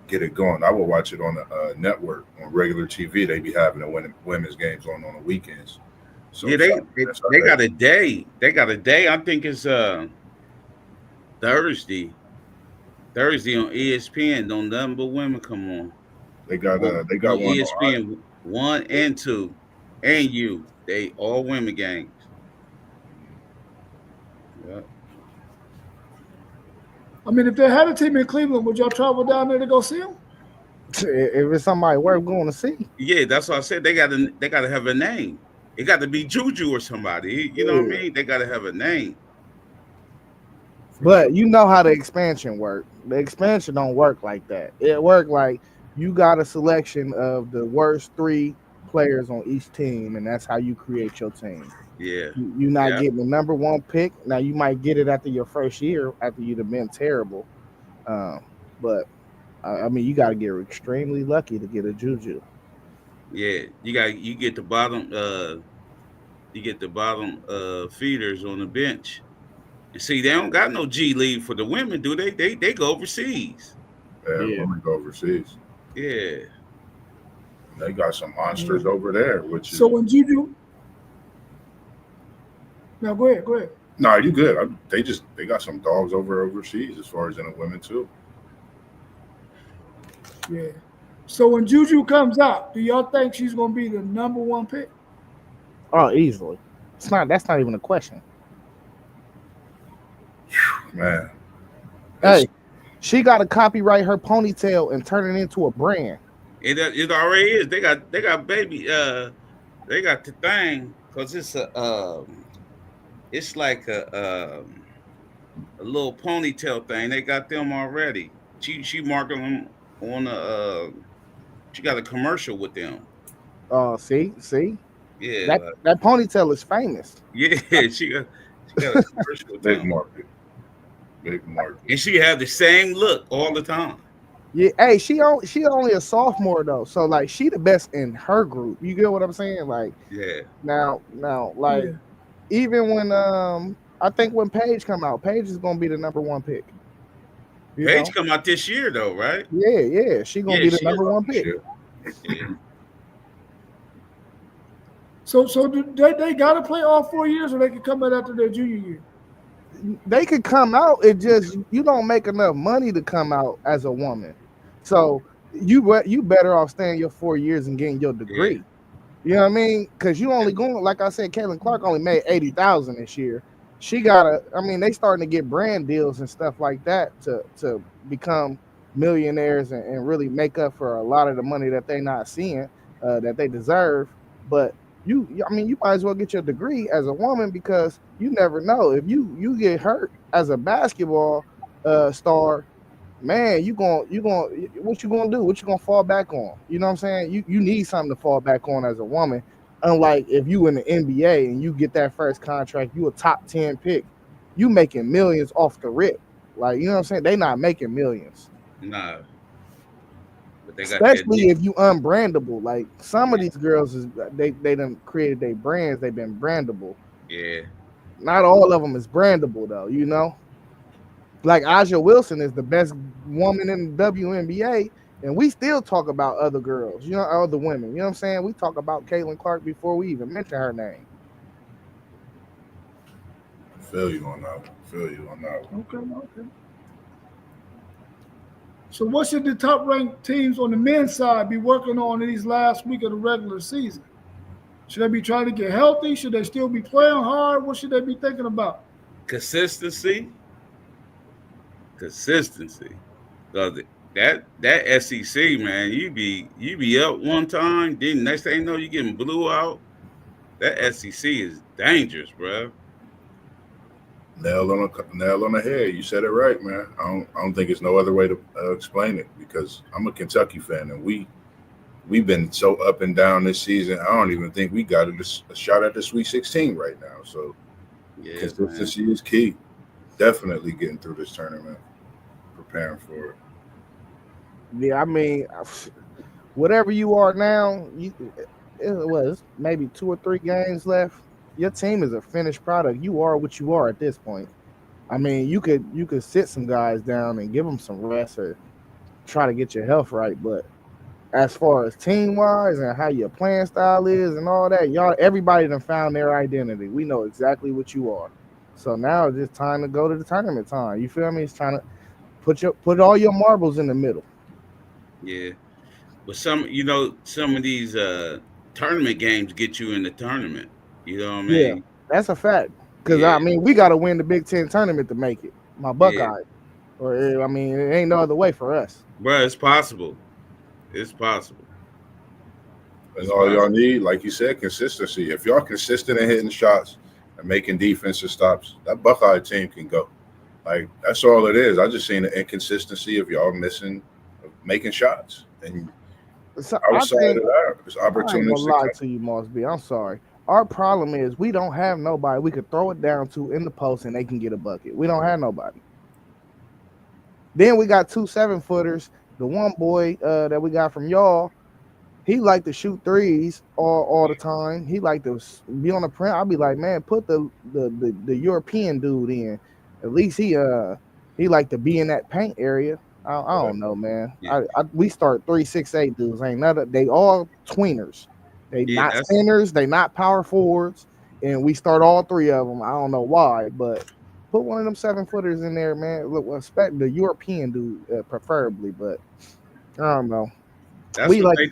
[SPEAKER 2] get it going. I will watch it on the network on regular TV. They be having the women's games on the weekends. So
[SPEAKER 4] Yeah, they, they
[SPEAKER 2] that's
[SPEAKER 4] they
[SPEAKER 2] how
[SPEAKER 4] got a day. They got a day. I think it's Thursday. Thursday on ESPN. Don't nothing but women come
[SPEAKER 2] they got
[SPEAKER 4] on
[SPEAKER 2] one on.
[SPEAKER 4] ESPN 1 and 2 and you. They all women games. Yeah.
[SPEAKER 1] I mean, if they had a team in Cleveland, would y'all travel down there to go see them?
[SPEAKER 3] If it's somebody worth going to see.
[SPEAKER 4] Yeah, that's what I said. They gotta have a name. It got to be Juju or somebody. You know what I
[SPEAKER 3] Yeah.
[SPEAKER 4] mean? They gotta have a name.
[SPEAKER 2] For sure.
[SPEAKER 3] But you know how the expansion work. The expansion don't work like that. It work like you got a selection of the worst three players on each team, and that's how you create your team.
[SPEAKER 4] Yeah.
[SPEAKER 3] You're not
[SPEAKER 4] Yeah.
[SPEAKER 3] getting the number one pick. Now you might get it after your first year, after you'd have been terrible. But I mean, you got to get extremely lucky to get a Juju.
[SPEAKER 4] Yeah. You get the bottom feeders on the bench. And see, they don't got no G League for the women, do they? They go overseas.
[SPEAKER 2] Yeah,
[SPEAKER 3] Yeah.
[SPEAKER 2] women go overseas.
[SPEAKER 4] Yeah.
[SPEAKER 2] They got some monsters
[SPEAKER 1] Yeah.
[SPEAKER 2] over there, which
[SPEAKER 1] So
[SPEAKER 2] is
[SPEAKER 1] when Juju, now go ahead.
[SPEAKER 2] nah. You good? They got some dogs overseas as far as in the women too.
[SPEAKER 1] Yeah. So when Juju comes out, do y'all think she's gonna be the number one pick?
[SPEAKER 3] Oh, easily. It's not. That's not even a question.
[SPEAKER 2] Man, it's
[SPEAKER 3] Hey, she got to copyright her ponytail and turn it into a brand.
[SPEAKER 4] It already is. They got baby. They got the thing because it's a it's like a little ponytail thing. They got them already. She marking them on she got a commercial with them.
[SPEAKER 3] Oh, see,
[SPEAKER 4] Yeah,
[SPEAKER 3] that
[SPEAKER 4] like,
[SPEAKER 3] that ponytail is famous.
[SPEAKER 4] yeah, she got a commercial with
[SPEAKER 2] Big
[SPEAKER 4] them,
[SPEAKER 2] market, big market.
[SPEAKER 4] and she have the same look all the time.
[SPEAKER 3] Yeah, hey, she only a sophomore though, so like she the best in her group. You get what I'm saying? Like
[SPEAKER 4] Yeah,
[SPEAKER 3] now, like
[SPEAKER 1] Yeah.
[SPEAKER 3] even when I think when Paige come out, Paige is gonna be the number one pick. You
[SPEAKER 4] Paige
[SPEAKER 3] know?
[SPEAKER 4] come out this year though, right?
[SPEAKER 3] Yeah, she gonna
[SPEAKER 4] Yeah,
[SPEAKER 3] be the
[SPEAKER 4] she
[SPEAKER 3] number
[SPEAKER 4] is.
[SPEAKER 3] one pick.
[SPEAKER 2] Shit.
[SPEAKER 4] Yeah,
[SPEAKER 1] So do they got to play all 4 years, or they can come out after their junior year?
[SPEAKER 3] They could come out. It just you don't make enough money to come out as a woman, so you better off staying your 4 years and getting your
[SPEAKER 4] yeah,
[SPEAKER 3] degree. You know what I mean? Because you only going, like I said, Caitlin Clark only made 80,000 this year. She gotta. I mean, they starting to get brand deals and stuff like that to become millionaires and really make up for a lot of the money that they not seeing that they deserve. But I mean, you might as well get your degree as a woman because you never know if you get hurt as a basketball star, man, you going what you gonna do? What you gonna fall back on? You know what I'm saying? You need something to fall back on as a woman. Unlike if you in the NBA and you get that first contract, you a top 10 pick, you making millions off the rip. Like, you know what I'm saying? They not making millions.
[SPEAKER 4] nah, but they got that.
[SPEAKER 3] Especially if you unbrandable. Like some of these girls is they done created their brands, they've been brandable.
[SPEAKER 4] Yeah,
[SPEAKER 3] Not all of them is brandable though, you know? Like Aja Wilson is the best woman in the WNBA, and we still talk about other girls, you know, other women. You know what I'm saying? We talk about Caitlin Clark before we even mention her name.
[SPEAKER 2] Feel you on that one. Feel you on that one.
[SPEAKER 1] Okay, okay. So what should the top ranked teams on the men's side be working on in these last week of the regular season? Should they be trying to get healthy? Should they still be playing hard? What should they be thinking about?
[SPEAKER 4] consistency, consistency. Cause that SEC man, you be up one time, then next thing you know you getting blew out. That SEC is dangerous, bro.
[SPEAKER 2] Nail on the head. You said it right, man. I don't think there's no other way to explain it because I'm a Kentucky fan and we've been so up and down this season. I don't even think we got a shot at the Sweet 16 right now. So
[SPEAKER 4] Yeah, man.
[SPEAKER 2] consistency is key. Definitely getting through this tournament, preparing for it.
[SPEAKER 3] Yeah, I mean, whatever you are now, it was maybe 2 or 3 games left. Your team is a finished product. You are what you are at this point. I mean, you could sit some guys down and give them some rest or try to get your health right, but as far as team wise and how your playing style is and all that, y'all everybody done found their identity. We know exactly what you are. So now it's just time to go to the tournament time. You feel me? It's trying to put all your marbles in the middle.
[SPEAKER 4] Yeah. But some of these tournament games get you in the tournament. You know what I
[SPEAKER 3] Yeah,
[SPEAKER 4] mean?
[SPEAKER 3] that's a fact. Cause
[SPEAKER 4] Yeah,
[SPEAKER 3] I mean, we gotta win the Big Ten tournament to make it. My
[SPEAKER 4] yeah.
[SPEAKER 3] Buckeye. Or I mean, it ain't no other way for us.
[SPEAKER 4] Bro, it's possible. It's possible.
[SPEAKER 2] And
[SPEAKER 4] It's
[SPEAKER 2] all y'all
[SPEAKER 4] possible.
[SPEAKER 2] need, like you said, consistency. If y'all consistent in hitting shots and making defensive stops, that Buckeye team can go. Like that's all it is. I just seen the inconsistency of y'all missing making shots. And
[SPEAKER 3] So I
[SPEAKER 2] outside
[SPEAKER 3] think
[SPEAKER 2] of that, there's
[SPEAKER 3] I ain't gonna
[SPEAKER 2] opportunities to
[SPEAKER 3] lie
[SPEAKER 2] come.
[SPEAKER 3] to you, Mosby. I'm sorry. Our problem is we don't have nobody we could throw it down to in the post and they can get a bucket. We don't have nobody. Then we got 2 7-footers. The one boy that we got from y'all, he like to shoot threes all the time. He like to be on the print. I'll be like, man, put the European dude in. At least he like to be in that paint area. I
[SPEAKER 2] Right.
[SPEAKER 3] don't know, man.
[SPEAKER 4] Yeah,
[SPEAKER 3] We start 3-6-8 dudes. Ain't none. They all tweeners. They
[SPEAKER 4] yeah.
[SPEAKER 3] not centers. They not power forwards. And we start all three of them. I don't know why, but put one of them 7-footers in there, man. Look, respect the European dude, preferably, but I don't know.
[SPEAKER 4] That's
[SPEAKER 3] We
[SPEAKER 4] what
[SPEAKER 3] like
[SPEAKER 4] they.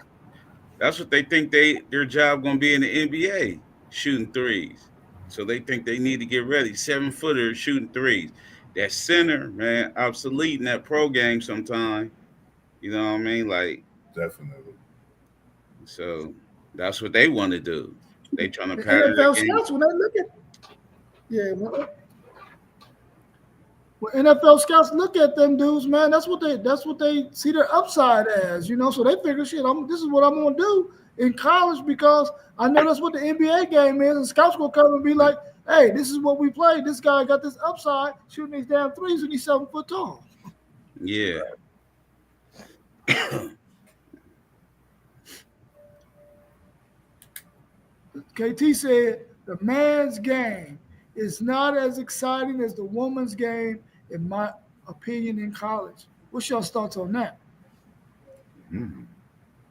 [SPEAKER 4] That's what they think their job gonna be in the NBA, shooting threes. So they think they need to get ready. 7 footer shooting threes. That center, man, obsolete in that pro game sometime. You know what I mean? Like,
[SPEAKER 2] Definitely.
[SPEAKER 4] so that's what they want to do. They trying to
[SPEAKER 1] The
[SPEAKER 4] pattern their
[SPEAKER 1] NFL
[SPEAKER 4] game.
[SPEAKER 1] scouts, when they look at Yeah, well, NFL scouts look at them dudes, man. That's what they see their upside as, So they figure, shit, this is what I'm gonna do in college because I know that's what the NBA game is, and scouts will come and be like, hey, this is what we play. This guy got this upside shooting these damn threes, and he's 7 foot tall.
[SPEAKER 4] Yeah.
[SPEAKER 1] KT said the man's game is not as exciting as the woman's game, in my opinion, in college. What's your thoughts on that?
[SPEAKER 2] Mm.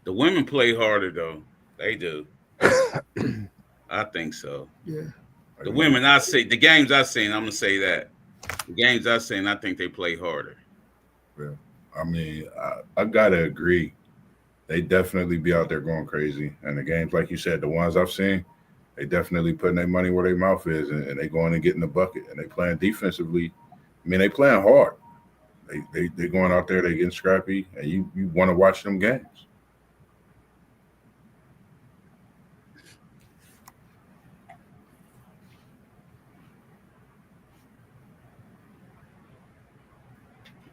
[SPEAKER 4] The women play harder though. They do. I think so.
[SPEAKER 1] Yeah.
[SPEAKER 4] The women I see, the games I've seen, I'm gonna say that. The games I've seen, I think they play harder.
[SPEAKER 2] Yeah. I mean, I gotta agree. They definitely be out there going crazy. And the games, like you said, the ones I've seen, they definitely putting their money where their mouth is, and they going and getting the bucket, and they playing defensively. I mean, they playing hard. They going out there, they getting scrappy, and you want to watch them games.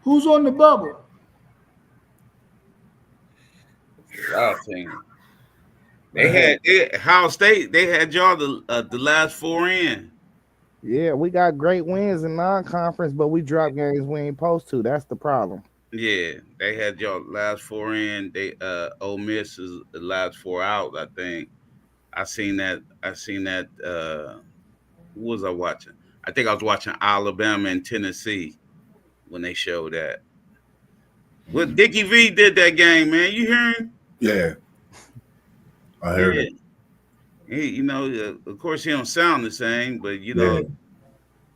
[SPEAKER 1] Who's on the bubble?
[SPEAKER 4] A lot of teams. Ohio State. They had y'all the last four in.
[SPEAKER 3] Yeah, we got great wins in non-conference, but we drop games we ain't supposed to. That's the problem.
[SPEAKER 4] Yeah, they had y'all last four in. They Ole Miss is the last four out. I think. I seen that. Who was I watching? I think I was watching Alabama and Tennessee when they showed that. What Dickie V did that game, man. You hear him?
[SPEAKER 2] Yeah, I heard it.
[SPEAKER 4] Of course, he don't sound the same, but
[SPEAKER 2] Yeah.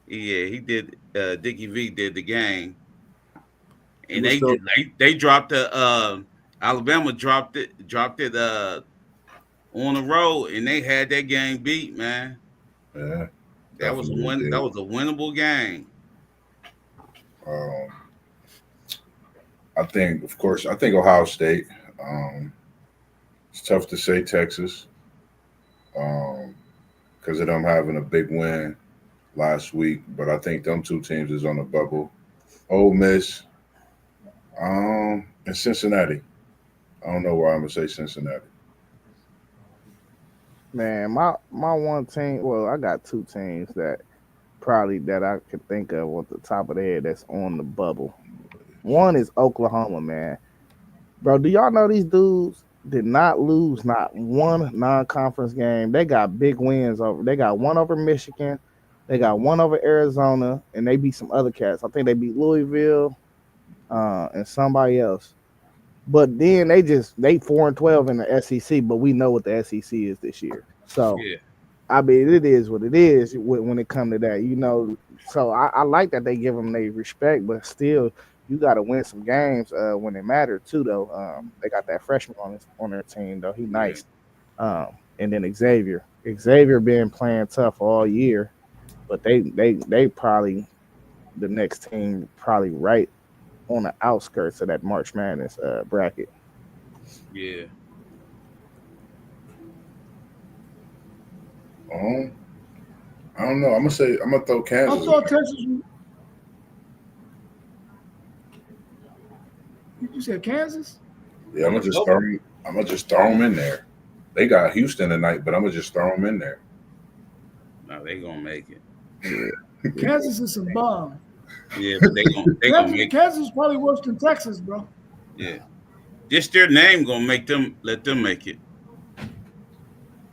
[SPEAKER 4] he did. Dickie V did the game, and
[SPEAKER 2] was still,
[SPEAKER 4] they dropped the Alabama dropped it on the road, and they had that game beat, man.
[SPEAKER 2] yeah,
[SPEAKER 4] That was a
[SPEAKER 2] definitely
[SPEAKER 4] win.
[SPEAKER 2] did.
[SPEAKER 4] That was a winnable game.
[SPEAKER 2] Um, I think Ohio State. It's tough to say Texas because of them having a big win last week, but I think them two teams is on the bubble. Ole Miss, and Cincinnati. I don't know why I'm gonna say Cincinnati.
[SPEAKER 3] Man, my one team. Well, I got two teams that I could think of off the top of the head that's on the bubble. One is Oklahoma, man. Bro, do y'all know these dudes did not lose not one non-conference game? They got big wins over. They got one over Michigan, they got one over Arizona, and they beat some other cats. I think they beat Louisville, and somebody else. But then they 4-12 in the SEC, but we know what the SEC is this year. So
[SPEAKER 4] Yeah,
[SPEAKER 3] I mean, it is what it is when it comes to that. So I like that they give them their respect, but still, you got to win some games when it matter too. Though they got that freshman on their team though. He
[SPEAKER 4] yeah,
[SPEAKER 3] nice. And then Xavier been playing tough all year, but they probably the next team probably right on the outskirts of that March Madness bracket.
[SPEAKER 4] yeah.
[SPEAKER 2] Um, I don't know. I'm gonna throw
[SPEAKER 1] I
[SPEAKER 2] Kansas.
[SPEAKER 1] thought Texas. You said Kansas?
[SPEAKER 2] Yeah, I'm gonna just throw them in there. They got Houston tonight, but I'm gonna just throw them in there.
[SPEAKER 4] No, they gonna make it.
[SPEAKER 3] Yeah.
[SPEAKER 1] Kansas is some bomb.
[SPEAKER 4] Yeah, but they gonna make it.
[SPEAKER 1] Kansas is probably worse than Texas, bro.
[SPEAKER 4] Yeah, just their name gonna let them make it.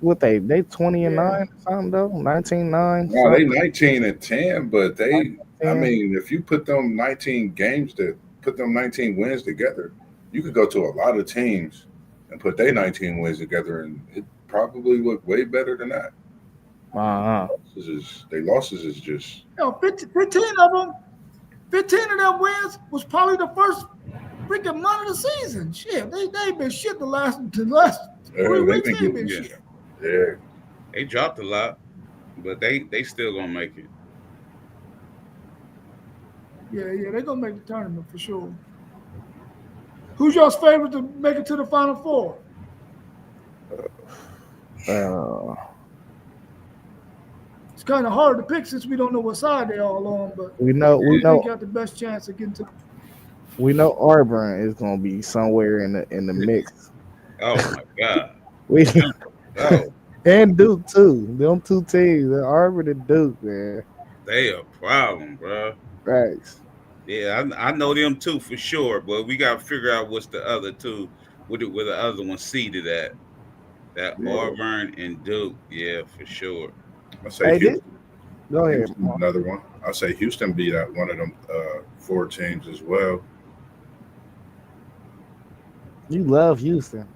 [SPEAKER 3] What they 20-9
[SPEAKER 1] Yeah.
[SPEAKER 3] or something though, 19-9.
[SPEAKER 2] No, they 19-10, but I
[SPEAKER 3] 10.
[SPEAKER 2] mean, if you put them 19 wins together, you could go to a lot of teams and put their 19 wins together, and it probably look way better than that.
[SPEAKER 3] Uh-huh.
[SPEAKER 2] Their losses is just
[SPEAKER 1] 15 of them. 15 of them wins was probably the first freaking month of the season. Shit, they been shit the last 3 weeks. They been
[SPEAKER 4] Yeah.
[SPEAKER 1] shit.
[SPEAKER 2] yeah.
[SPEAKER 4] They dropped a lot, but they still gonna make it.
[SPEAKER 1] Yeah, they gonna make the tournament for sure. Who's y'all's favorite to make it to the Final Four?
[SPEAKER 3] Uh,
[SPEAKER 1] It's kind of hard to pick since we don't know what side they all on. But
[SPEAKER 3] We know
[SPEAKER 1] who
[SPEAKER 3] we
[SPEAKER 1] you think
[SPEAKER 3] know
[SPEAKER 1] got the best chance of getting to?
[SPEAKER 3] we know Auburn is gonna be somewhere in the mix.
[SPEAKER 4] Oh my God.
[SPEAKER 3] We
[SPEAKER 4] Oh,
[SPEAKER 3] and Duke too. Them two teams, Auburn and Duke, man.
[SPEAKER 4] they a problem, bro.
[SPEAKER 3] Facts.
[SPEAKER 4] Yeah, I know them too for sure, but we gotta figure out what's the other two, where the other one seated at. That
[SPEAKER 2] Yeah,
[SPEAKER 4] Auburn and Duke, yeah, for sure.
[SPEAKER 2] I say
[SPEAKER 3] Hey,
[SPEAKER 2] Houston.
[SPEAKER 3] go ahead.
[SPEAKER 2] Houston, another one. I say Houston beat out one of them four teams as well.
[SPEAKER 3] You love Houston.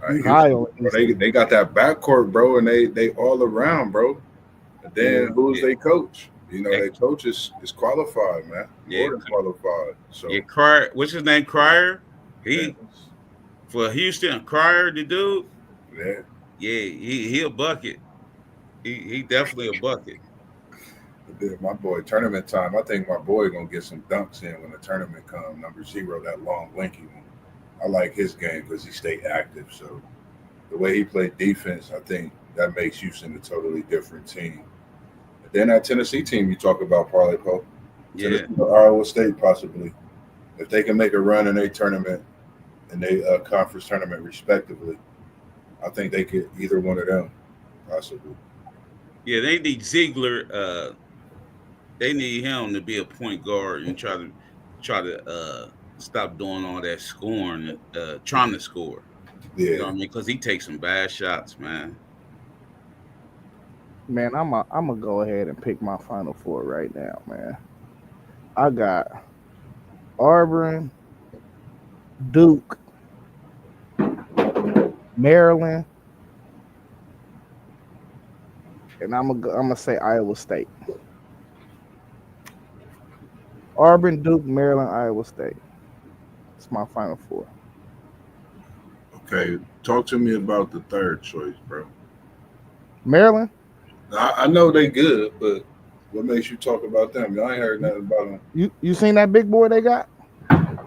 [SPEAKER 3] You high
[SPEAKER 2] Houston,
[SPEAKER 3] on
[SPEAKER 2] bro, they
[SPEAKER 3] Houston.
[SPEAKER 2] they got that backcourt, bro, and they all around, bro. And then
[SPEAKER 3] Yeah.
[SPEAKER 2] who's
[SPEAKER 4] Yeah,
[SPEAKER 2] they coach? You know,
[SPEAKER 4] that,
[SPEAKER 2] their coach is qualified, man.
[SPEAKER 4] yeah,
[SPEAKER 2] More than qualified.
[SPEAKER 4] yeah.
[SPEAKER 2] So
[SPEAKER 4] Crier, what's his name? Crier.
[SPEAKER 2] yeah,
[SPEAKER 4] He for Houston. Crier, the dude.
[SPEAKER 2] yeah.
[SPEAKER 4] Yeah, he a bucket. He definitely a bucket.
[SPEAKER 2] But then my boy, tournament time. I think my boy gonna get some dunks in when the tournament come. Number 0, that long, lanky one. I like his game because he stay active. So the way he played defense, I think that makes Houston a totally different team. But then that Tennessee team you talk about, Parlay Pope,
[SPEAKER 4] Yeah,
[SPEAKER 2] Tennessee or Iowa State possibly, if they can make a run in a tournament, in a conference tournament respectively, I think they could either one of them possibly.
[SPEAKER 4] yeah. They need Ziegler. They need him to be a point guard and try to stop doing all that scoring, trying to score. You know
[SPEAKER 2] Yeah,
[SPEAKER 4] what I mean? Because he takes some bad shots, man.
[SPEAKER 3] Man, I'm gonna go ahead and pick my final four right now, man. I got Auburn, Duke, Maryland, and I'm gonna say Iowa State. Auburn, Duke, Maryland, Iowa State. It's my final four.
[SPEAKER 2] okay. Talk to me about the third choice, bro.
[SPEAKER 3] Maryland.
[SPEAKER 2] I know they good, but what makes you talk about them? I ain't heard nothing about them.
[SPEAKER 3] You seen that big boy they got?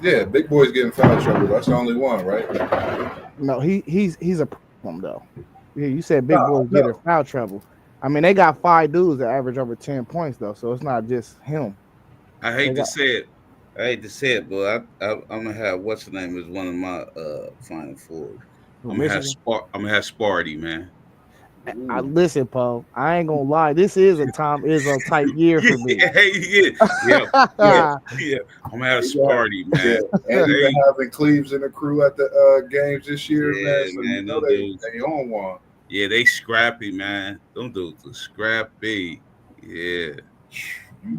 [SPEAKER 2] Yeah, big boy's getting foul trouble. That's the only one, right?
[SPEAKER 3] No, he's a problem though. Yeah, you said big
[SPEAKER 2] No,
[SPEAKER 3] boys get in
[SPEAKER 2] no.
[SPEAKER 3] foul trouble. I mean, they got 5 dudes that average over 10 points though, so it's not just him.
[SPEAKER 4] I
[SPEAKER 3] They
[SPEAKER 4] hate to
[SPEAKER 3] got
[SPEAKER 4] say it. I hate to say it, but I'm gonna have what's the name is one of my final fours.
[SPEAKER 3] who, Michigan.
[SPEAKER 4] I'm gonna have Sparty, man.
[SPEAKER 3] I
[SPEAKER 2] Ooh.
[SPEAKER 3] listen, Paul. I ain't gonna lie. This is a Tom Izzo type year for me.
[SPEAKER 4] Yeah,
[SPEAKER 2] Yeah,
[SPEAKER 4] yeah. I'm gonna have
[SPEAKER 2] he got,
[SPEAKER 4] Sparty,
[SPEAKER 2] yeah.
[SPEAKER 4] man.
[SPEAKER 2] And he been
[SPEAKER 4] Hey,
[SPEAKER 2] having Cleves and the crew at the games this year, man.
[SPEAKER 4] yeah,
[SPEAKER 2] So you
[SPEAKER 4] man.
[SPEAKER 2] know
[SPEAKER 4] Them dudes,
[SPEAKER 2] they own one.
[SPEAKER 4] yeah, they scrappy, man. Them dudes are scrappy. Yeah,
[SPEAKER 2] You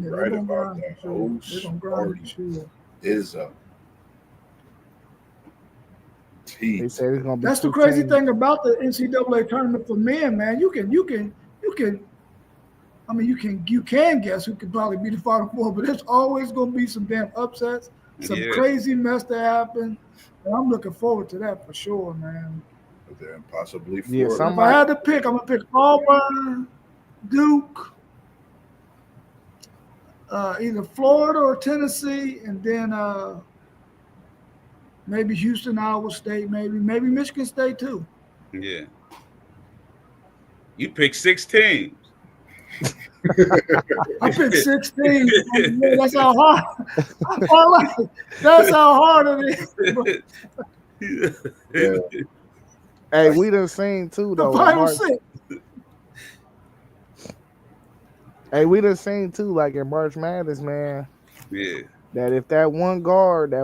[SPEAKER 1] Yeah, they're
[SPEAKER 2] right
[SPEAKER 1] gonna
[SPEAKER 2] about
[SPEAKER 1] grind
[SPEAKER 2] that.
[SPEAKER 1] for sure.
[SPEAKER 2] Oh,
[SPEAKER 1] They're gonna grind for
[SPEAKER 2] Sparty
[SPEAKER 1] sure.
[SPEAKER 2] is a
[SPEAKER 3] They
[SPEAKER 2] tease.
[SPEAKER 3] said it's gonna be
[SPEAKER 1] That's the
[SPEAKER 3] two
[SPEAKER 1] crazy
[SPEAKER 3] teams.
[SPEAKER 1] thing about the NCAA tournament for men, man. You can. I mean, you can guess who could probably be the Final Four, but there's always going to be some damn upsets, some
[SPEAKER 4] yeah,
[SPEAKER 1] crazy mess that happen, and I'm looking forward to that for sure, man.
[SPEAKER 2] But then possibly
[SPEAKER 3] Yeah,
[SPEAKER 2] Florida.
[SPEAKER 1] But if I
[SPEAKER 3] somebody.
[SPEAKER 1] had to pick, I'm gonna pick Auburn, Duke, either Florida or Tennessee, and then maybe Houston, Iowa State, maybe Michigan State too.
[SPEAKER 4] yeah. You pick 6 teams.
[SPEAKER 1] I picked 16. Man, that's how hard. I like. That's how hard it is. Bro.
[SPEAKER 2] Yeah,
[SPEAKER 3] Hey, we done seen too
[SPEAKER 1] The
[SPEAKER 3] though in
[SPEAKER 1] final
[SPEAKER 3] March.
[SPEAKER 1] six.
[SPEAKER 3] Hey, we done seen too, like in March Madness, man.
[SPEAKER 4] Yeah.
[SPEAKER 3] That if that one guard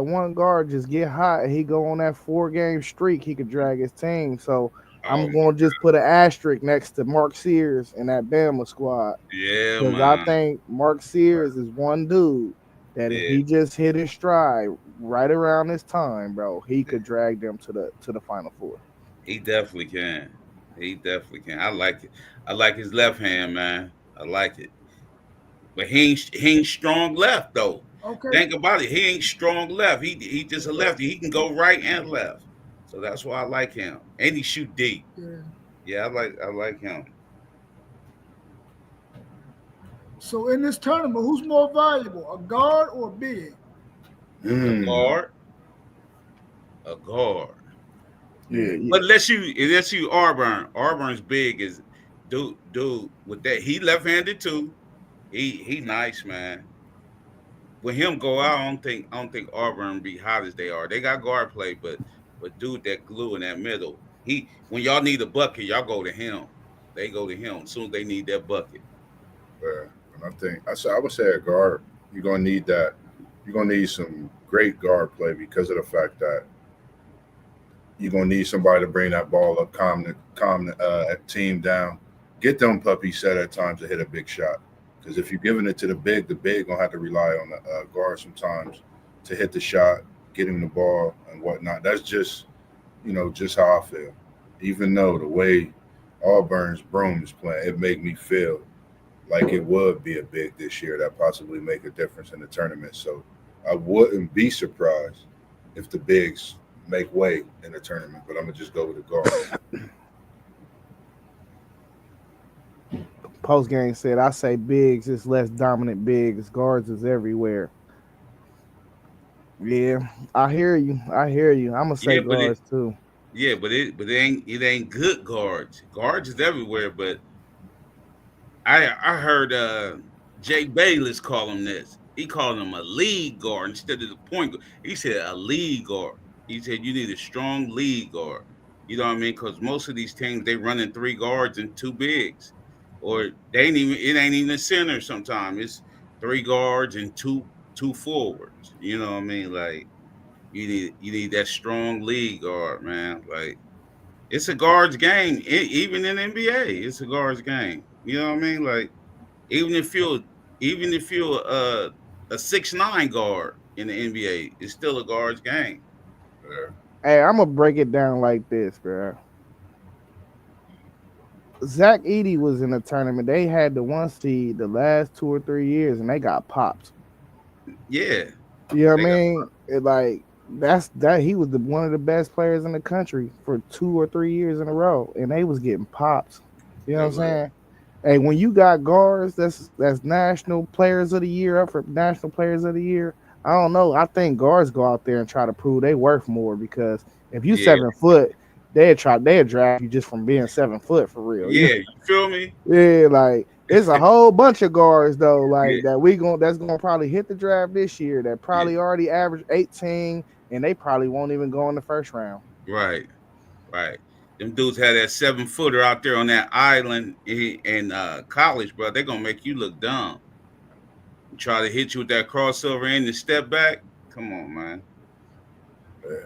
[SPEAKER 3] just get hot, he go on that 4 game streak, he could drag his team. So
[SPEAKER 4] Oh
[SPEAKER 3] I'm going to just put an asterisk next to Mark Sears and that Bama squad
[SPEAKER 4] yeah,
[SPEAKER 3] because I
[SPEAKER 4] man.
[SPEAKER 3] think Mark Sears is one dude that if
[SPEAKER 4] Yeah,
[SPEAKER 3] he just hit his stride right around this time, bro, he could drag them to the Final Four.
[SPEAKER 4] he definitely can. He definitely can. I like it. I like his left hand, man. I like it. But he ain't strong left though.
[SPEAKER 1] Okay.
[SPEAKER 4] Think about it. He ain't strong left. He just a lefty. He can go right and left. So that's why I like him. And he shoot deep.
[SPEAKER 1] Yeah.
[SPEAKER 4] Yeah, I like him.
[SPEAKER 1] So in this tournament, who's more valuable, a guard or a big?
[SPEAKER 4] A
[SPEAKER 2] Mm,
[SPEAKER 4] guard. A guard.
[SPEAKER 3] Yeah,
[SPEAKER 2] yeah.
[SPEAKER 3] yeah.
[SPEAKER 4] But unless you Auburn. Auburn's big is dude, with that, he left-handed too. He nice, man. When him go out, I don't think Auburn be hot as they are. They got guard play, but dude, that glue in that middle. He when y'all need a bucket, y'all go to him. They go to him as soon as they need that bucket.
[SPEAKER 2] Yeah. And I would say a guard, you're gonna need that. You're gonna need some great guard play because of the fact that you're gonna need somebody to bring that ball up, calm the team down, get them puppies set at times to hit a big shot. Because if you're giving it to the big gonna have to rely on the guard sometimes to hit the shot, get him the ball and whatnot. That's just just how I feel. Even though the way Auburn's Broom is playing, it make me feel like it would be a big this year that possibly make a difference in the tournament. So I wouldn't be surprised if the bigs make way in the tournament, but I'm gonna just go with the guards.
[SPEAKER 3] Post game said, "I say bigs is less dominant. Bigs guards is everywhere." Yeah, I hear you. I hear you. I'm gonna say
[SPEAKER 4] Yeah, but it
[SPEAKER 3] guards too.
[SPEAKER 4] yeah, but it ain't good guards. Guards is everywhere, but I heard Jay Bayless call him this. He called him a lead guard instead of the point guard. He said a lead guard. He said you need a strong lead guard. You know what I mean? Because most of these teams they running three guards and two bigs, or they ain't even it ain't even a center. Sometimes it's three guards and two forwards. You know what I mean? Like you need that strong lead guard, man. Like it's a guards game. Even in NBA, it's a guards game. You know what I mean? Like even if you're even if you're a 6'9" guard in the NBA, it's still a guard's game.
[SPEAKER 2] Yeah,
[SPEAKER 3] Hey, I'm gonna break it down like this, bro. Zach Edey was in a tournament. They had the one seed the last 2 or 3 years, and they got popped.
[SPEAKER 4] Yeah,
[SPEAKER 3] You know what I
[SPEAKER 4] they got
[SPEAKER 3] mean? Like that he was one of the best players in the country for 2 or 3 years in a row, and they was getting popped. You know what
[SPEAKER 4] they
[SPEAKER 3] I'm
[SPEAKER 4] were
[SPEAKER 3] saying? Hey, when you got guards, that's national players of the year up for national players of the year. I don't know. I think guards go out there and try to prove they worth more because if you
[SPEAKER 4] yeah
[SPEAKER 3] 7 foot, they'd draft you just from being 7 foot for real.
[SPEAKER 4] yeah. You feel me?
[SPEAKER 3] Yeah, like it's a whole bunch of guards though,
[SPEAKER 4] Yeah
[SPEAKER 3] like that's gonna probably hit the draft this year that
[SPEAKER 4] yeah
[SPEAKER 3] probably already averaged 18 and they probably won't even go in the first round.
[SPEAKER 4] right right. Them dudes had that 7 footer out there on that island in college, bro. They're gonna make you look dumb. Try to hit you with that crossover and the step back. Come on, man.
[SPEAKER 2] yeah.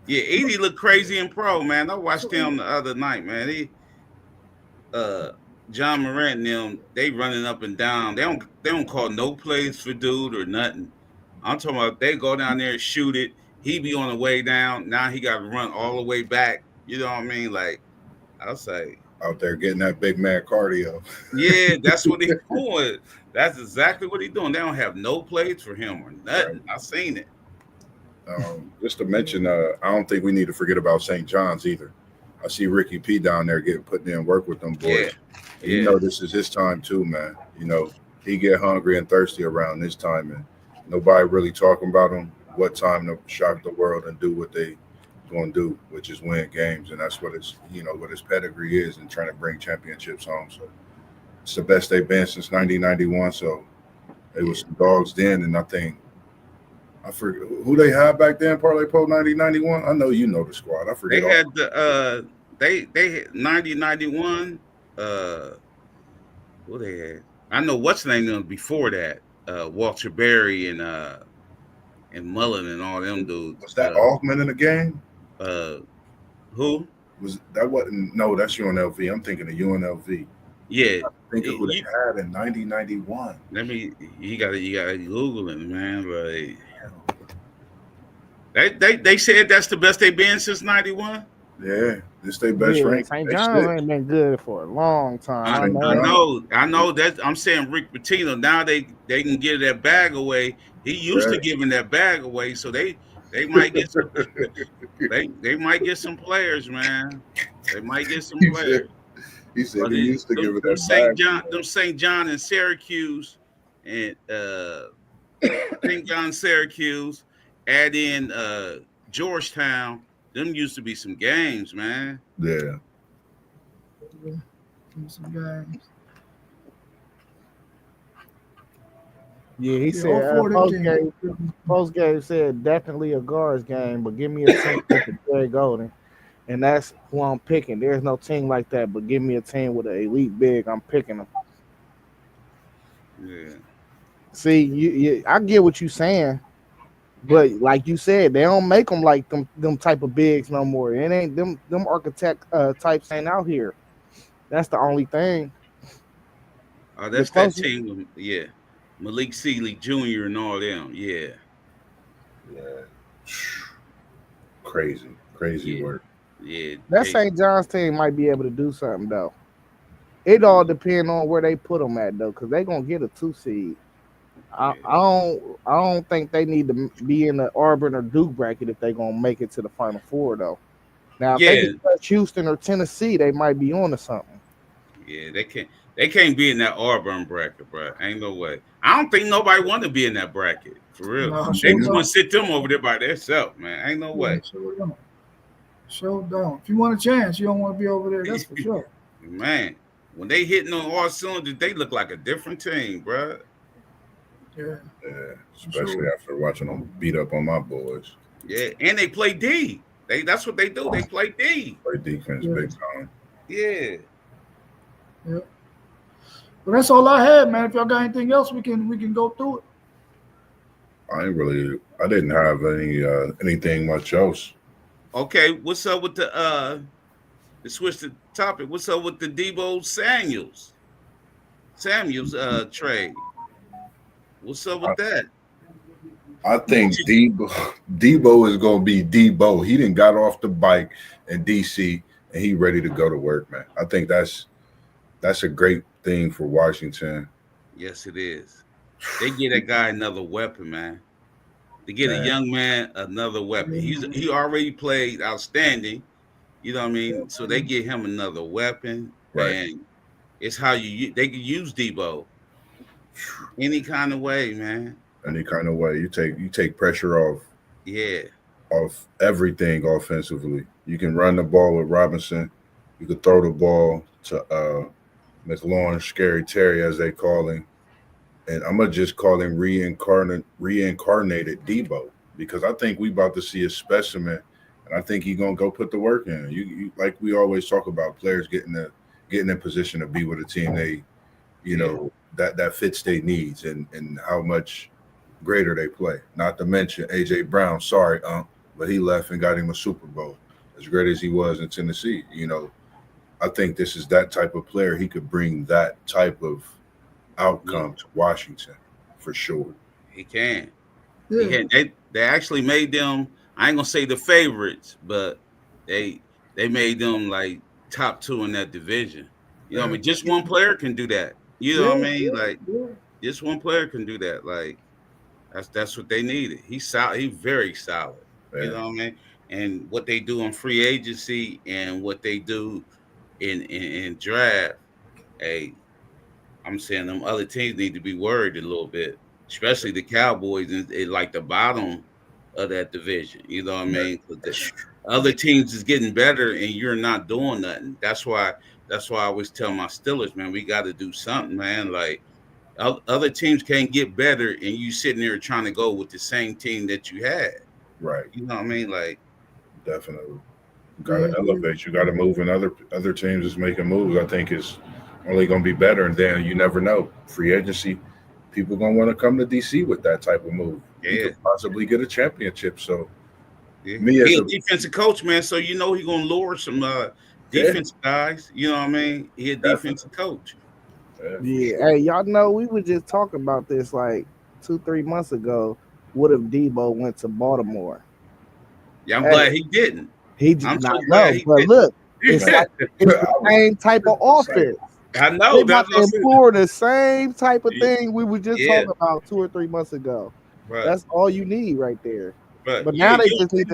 [SPEAKER 4] Yeah, Edie looked crazy in pro, man. I watched
[SPEAKER 1] So
[SPEAKER 4] him the other night, man. He uh John Morant and them, they running up and down. They don't call no plays for dude or nothing. I'm talking about they go down there and shoot it. He be on the way down. Now he got to run all the way back. You know what I mean? Like I'll say,
[SPEAKER 2] Out there getting that big man cardio.
[SPEAKER 4] yeah, that's what he doing. That's exactly what he doing. They don't have no plays for him or
[SPEAKER 2] Right.
[SPEAKER 4] nothing. I seen it.
[SPEAKER 2] Just to mention, I don't think we need to forget about St. John's either. I see Ricky P down there getting putting in work with them
[SPEAKER 4] Yeah,
[SPEAKER 2] boys. And
[SPEAKER 4] yeah,
[SPEAKER 2] this is his time too, man. He get hungry and thirsty around this time, and nobody really talking about him. What time to shock the world and do what they going to do, which is win games, and that's what his pedigree is, and trying to bring championships home. So it's the best they've been since 1991. So it was
[SPEAKER 4] yeah.
[SPEAKER 2] some dogs then, and I forget who they had back then. Parlay Pro 1991. I know you know the squad. I
[SPEAKER 4] They
[SPEAKER 2] forget all.
[SPEAKER 4] had they had 90-91. What they had? I know what's the name of them before that. Walter Berry and Mullen and all them dudes.
[SPEAKER 2] Was that Augment in the game?
[SPEAKER 4] Uh, who?
[SPEAKER 2] Was that wasn't? No, that's UNLV. I'm thinking of UNLV.
[SPEAKER 4] Yeah,
[SPEAKER 2] Think of who they
[SPEAKER 4] you,
[SPEAKER 2] had in 1991.
[SPEAKER 4] let me. You gotta Google it, man. Like they said that's the best they've been since '91.
[SPEAKER 2] Yeah, this their best
[SPEAKER 3] Yeah,
[SPEAKER 2] rank.
[SPEAKER 3] St.
[SPEAKER 2] They
[SPEAKER 3] John's
[SPEAKER 2] slick.
[SPEAKER 3] ain't been good for a long time.
[SPEAKER 4] I,
[SPEAKER 3] I
[SPEAKER 2] St.
[SPEAKER 4] I
[SPEAKER 3] know.
[SPEAKER 2] John.
[SPEAKER 4] know that I'm saying Rick Pitino. Now they can give that bag away. He used to
[SPEAKER 2] Right.
[SPEAKER 4] giving that bag away, so they might get some they might get some players, man. They might get some
[SPEAKER 2] he said
[SPEAKER 4] players.
[SPEAKER 2] he said
[SPEAKER 4] But
[SPEAKER 2] he used to give it
[SPEAKER 4] them
[SPEAKER 2] that back.
[SPEAKER 4] St. John and Syracuse and St. John Syracuse, add in Georgetown. Them used to be some games, man.
[SPEAKER 2] Yeah.
[SPEAKER 1] in some games.
[SPEAKER 3] Yeah, he
[SPEAKER 1] Yeah, all
[SPEAKER 3] said
[SPEAKER 1] four of them teams.
[SPEAKER 3] post game said definitely a guards game, but give me a team with the Jerry Golden, and that's who I'm picking. There's no team like that, but give me a team with an elite big. I'm picking them.
[SPEAKER 4] Yeah.
[SPEAKER 3] See, I get what you saying, but like you said, they don't make them like them type of bigs no more. It ain't them architect types ain't out here. That's the only thing.
[SPEAKER 4] Oh,
[SPEAKER 3] The
[SPEAKER 4] that's that
[SPEAKER 3] closest,
[SPEAKER 4] team. Yeah. Malik Sealy Jr. and all them. Yeah.
[SPEAKER 2] Yeah. Crazy, crazy
[SPEAKER 4] Yeah.
[SPEAKER 2] work.
[SPEAKER 4] Yeah.
[SPEAKER 3] that
[SPEAKER 4] They.
[SPEAKER 3] St. John's team might be able to do something though. It all depends on where they put them at though, because they gonna get a 2 seed.
[SPEAKER 4] Yeah.
[SPEAKER 3] I don't think they need to be in the Auburn or Duke bracket if they gonna make it to the Final Four though. Now if they
[SPEAKER 4] Yeah.
[SPEAKER 3] can touch Houston or Tennessee, they might be on to something.
[SPEAKER 4] Yeah. They can't. They can't be in that Auburn bracket, bro. Ain't no way. I don't think nobody want to be in that bracket for real.
[SPEAKER 1] No,
[SPEAKER 4] They
[SPEAKER 1] sure
[SPEAKER 4] just want
[SPEAKER 1] don't.
[SPEAKER 4] to sit them over there by themselves, man. Ain't no
[SPEAKER 1] Yeah,
[SPEAKER 4] way.
[SPEAKER 1] sure don't. Sure don't. If you want a chance, you don't want to be over there. That's for sure.
[SPEAKER 4] Man, when they hitting on all cylinders, they look like a different team, bro.
[SPEAKER 1] Yeah,
[SPEAKER 2] Yeah,
[SPEAKER 1] for
[SPEAKER 2] especially
[SPEAKER 1] sure.
[SPEAKER 2] after watching them beat up on my boys.
[SPEAKER 4] Yeah, and they play D. That's what they do. They play D.
[SPEAKER 2] Play defense
[SPEAKER 1] Yeah,
[SPEAKER 2] big time.
[SPEAKER 4] Yeah.
[SPEAKER 1] yeah. But that's all I had, man. If y'all got anything else, we can go through it.
[SPEAKER 2] I didn't have anything much else.
[SPEAKER 4] Okay, what's up with to switch the topic? What's up with the Debo Samuels trade? What's up
[SPEAKER 2] I,
[SPEAKER 4] with that?
[SPEAKER 2] I
[SPEAKER 4] What
[SPEAKER 2] think
[SPEAKER 4] you,
[SPEAKER 2] Debo is gonna be Debo. He didn't got off the bike in DC and he ready to go to work, man. I think that's a great thing for Washington.
[SPEAKER 4] yes, it is. They get that guy another weapon, man. To get a
[SPEAKER 2] Man,
[SPEAKER 4] young man another weapon.
[SPEAKER 1] Yeah,
[SPEAKER 4] He already played outstanding. You know what I mean? So they get him another weapon,
[SPEAKER 2] right.
[SPEAKER 4] and it's how they can use Debo any kind of way, man.
[SPEAKER 2] Any kind of way. You take pressure
[SPEAKER 4] Yeah,
[SPEAKER 2] off everything offensively. You can run the ball with Robinson. You could throw the ball to McLaurin, Scary Terry, as they call him. And I'm gonna just call him reincarnated Debo because I think we about to see a specimen, and I think he's gonna go put the work in. You like we always talk about players getting in position to be with a team they
[SPEAKER 4] yeah,
[SPEAKER 2] that fits their needs and how much greater they play. Not to mention AJ Brown. Sorry, but he left and got him a Super Bowl. As great as he was in Tennessee, I think this is that type of player. He could bring that type of
[SPEAKER 4] yeah.
[SPEAKER 2] outcome to Washington for sure.
[SPEAKER 4] He can. He
[SPEAKER 1] yeah,
[SPEAKER 4] can. They actually made them. I ain't gonna say the favorites, but they they made them like top two in that division. You know what I
[SPEAKER 2] Yeah,
[SPEAKER 4] mean? Just one player can do that. You know
[SPEAKER 1] yeah,
[SPEAKER 4] what I mean?
[SPEAKER 1] yeah,
[SPEAKER 4] Like
[SPEAKER 1] yeah.
[SPEAKER 4] just one player can do that. Like that's what they needed. He's solid. He's very solid. You
[SPEAKER 2] yeah,
[SPEAKER 4] know what I mean? And what they do in free agency and what they do in draft, hey, I'm saying them other teams need to be worried a little bit, especially the Cowboys and like the bottom of that division. You know what I
[SPEAKER 2] yeah.
[SPEAKER 4] mean? 'Cause the
[SPEAKER 2] That's
[SPEAKER 4] other teams is getting better and you're not doing nothing. That's why I always tell my Steelers, man, we got to do something, man. Like other teams can't get better and you sitting there trying to go with the same team that you had.
[SPEAKER 2] right.
[SPEAKER 4] You know what I mean? Like,
[SPEAKER 2] Definitely. You got
[SPEAKER 1] Yeah,
[SPEAKER 2] to elevate. You got to move, and other teams is making moves. I think is only going to be better, and then you never know. Free agency, people going to want to come to DC with that type of move. You
[SPEAKER 4] yeah,
[SPEAKER 2] could possibly get a championship. So
[SPEAKER 4] yeah.
[SPEAKER 2] me
[SPEAKER 4] He
[SPEAKER 2] as
[SPEAKER 4] a
[SPEAKER 2] a
[SPEAKER 4] defensive coach, man. So you know he gonna lure some
[SPEAKER 2] yeah,
[SPEAKER 4] defensive guys. You know what I mean? He a
[SPEAKER 2] definitely,
[SPEAKER 4] defensive coach.
[SPEAKER 2] yeah, for
[SPEAKER 3] Yeah,
[SPEAKER 2] sure.
[SPEAKER 3] hey, y'all know we were just talking about this like 2 3 months ago. What if Debo went to Baltimore?
[SPEAKER 4] Yeah, I'm
[SPEAKER 3] Hey,
[SPEAKER 4] glad he didn't.
[SPEAKER 3] he just
[SPEAKER 4] I'm so
[SPEAKER 3] not
[SPEAKER 4] glad
[SPEAKER 3] know,
[SPEAKER 4] he
[SPEAKER 3] but look, it's
[SPEAKER 2] Man,
[SPEAKER 3] like it's the
[SPEAKER 2] I was
[SPEAKER 3] same type of
[SPEAKER 2] excited.
[SPEAKER 3] offense.
[SPEAKER 4] I
[SPEAKER 3] They
[SPEAKER 4] know.
[SPEAKER 3] about
[SPEAKER 4] That's
[SPEAKER 3] to
[SPEAKER 4] what I said.
[SPEAKER 3] employ the same type of thing we were just
[SPEAKER 4] Yeah,
[SPEAKER 3] talking about 2 or 3 months ago.
[SPEAKER 4] right,
[SPEAKER 3] That's all you need right there.
[SPEAKER 4] right.
[SPEAKER 3] But
[SPEAKER 4] Yeah,
[SPEAKER 3] now they
[SPEAKER 4] you
[SPEAKER 3] just
[SPEAKER 4] don't
[SPEAKER 3] need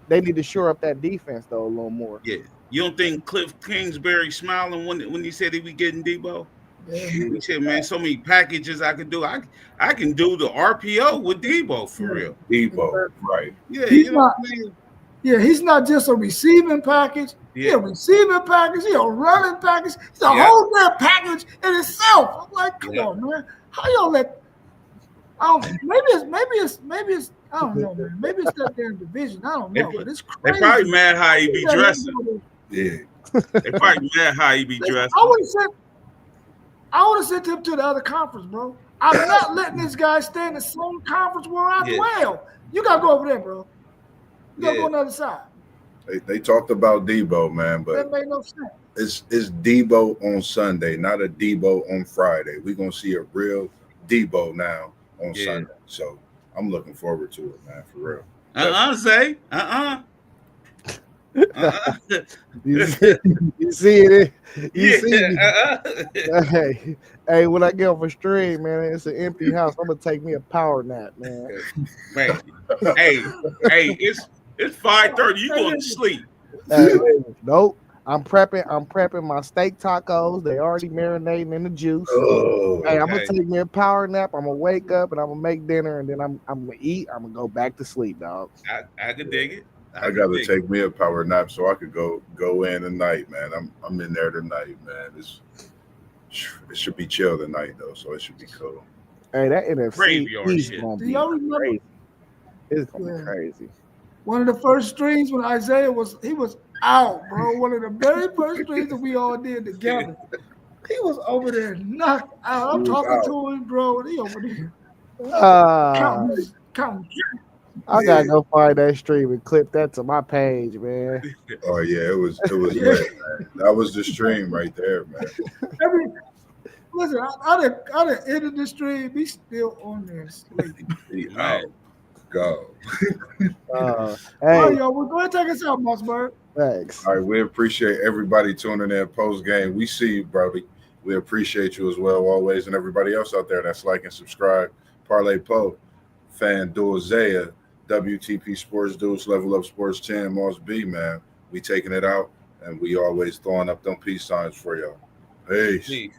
[SPEAKER 4] think?
[SPEAKER 3] to shore up that defense though a little more.
[SPEAKER 4] Yeah, you don't think Cliff Kingsbury smiling when he said he was getting Debo?
[SPEAKER 1] yeah.
[SPEAKER 4] He said, "Man, so many packages I could do. I can do the RPO with Debo for
[SPEAKER 1] Yeah,
[SPEAKER 4] real."
[SPEAKER 2] Debo,
[SPEAKER 1] exactly.
[SPEAKER 2] right?
[SPEAKER 4] Yeah,
[SPEAKER 1] He's
[SPEAKER 4] you know what
[SPEAKER 1] not.
[SPEAKER 4] I mean.
[SPEAKER 1] Yeah, he's not just a receiving package. He's
[SPEAKER 4] Yeah.
[SPEAKER 1] a receiving package. He's a running package. He's a
[SPEAKER 4] Yeah.
[SPEAKER 1] whole damn package in itself. I'm like, come
[SPEAKER 4] Yeah.
[SPEAKER 1] on, man. How y'all let? Maybe it's. I don't know, man. Maybe it's that damn division. I don't know, but it's
[SPEAKER 4] They
[SPEAKER 1] crazy.
[SPEAKER 4] probably mad how he be dressing.
[SPEAKER 2] Yeah.
[SPEAKER 4] They probably mad how he be dressing.
[SPEAKER 1] I would have sent him to the other conference, bro. I'm not letting this guy stay in the same conference where I dwell. You gotta go over there, bro. You gotta go on the other side.
[SPEAKER 2] They talked about Debo, man, but
[SPEAKER 1] that made no sense.
[SPEAKER 2] It's Debo on Sunday, not a Debo on Friday. We're gonna see a real Debo now on Sunday. So I'm looking forward to it, man, for real.
[SPEAKER 4] Say.
[SPEAKER 3] You see it? You see it? Hey, when I get off a stream, man, it's an empty house. I'm gonna take me a power nap, man.
[SPEAKER 4] Man, hey, it's 5:30. You going to sleep?
[SPEAKER 3] Nope. I'm prepping my steak tacos. They already marinating in the juice.
[SPEAKER 2] Oh,
[SPEAKER 3] hey, I'm gonna take me a power nap. I'm gonna wake up and I'm gonna make dinner, and then I'm gonna eat. I'm gonna go back to sleep, dog.
[SPEAKER 4] I could dig it.
[SPEAKER 2] I gotta take me a power nap so I could go in tonight, man. I'm in there tonight, man. It should be chill tonight though, so it should be cool.
[SPEAKER 3] Hey, that NFC
[SPEAKER 4] East
[SPEAKER 3] gonna
[SPEAKER 1] Do
[SPEAKER 3] be
[SPEAKER 1] y'all remember?
[SPEAKER 3] crazy. It's gonna be crazy.
[SPEAKER 1] One of the first streams when Isaiah was out, bro. One of the very first streams that we all did together. He was over there knocked out. I'm talking to him, bro, and he over there counting.
[SPEAKER 3] I gotta go find that stream and clip that to my page, man.
[SPEAKER 2] Oh yeah, it was lit, man. That was the stream right there, man.
[SPEAKER 1] Listen, I'd have ended the stream. He's still on there sleeping.
[SPEAKER 2] Out. Go.
[SPEAKER 3] Hey,
[SPEAKER 1] all right, y'all, we're going to take us out, Mossberg.
[SPEAKER 3] Thanks.
[SPEAKER 2] All right, we appreciate everybody tuning in post game. We see you, Brody. We appreciate you as well, always, and everybody else out there that's like and subscribe. Parlay Po, FanDuel Zaya, WTP Sports Dudes, Level Up Sports 10, Moss B, man. We taking it out, and we always throwing up them peace signs for y'all. Peace.
[SPEAKER 4] Peace.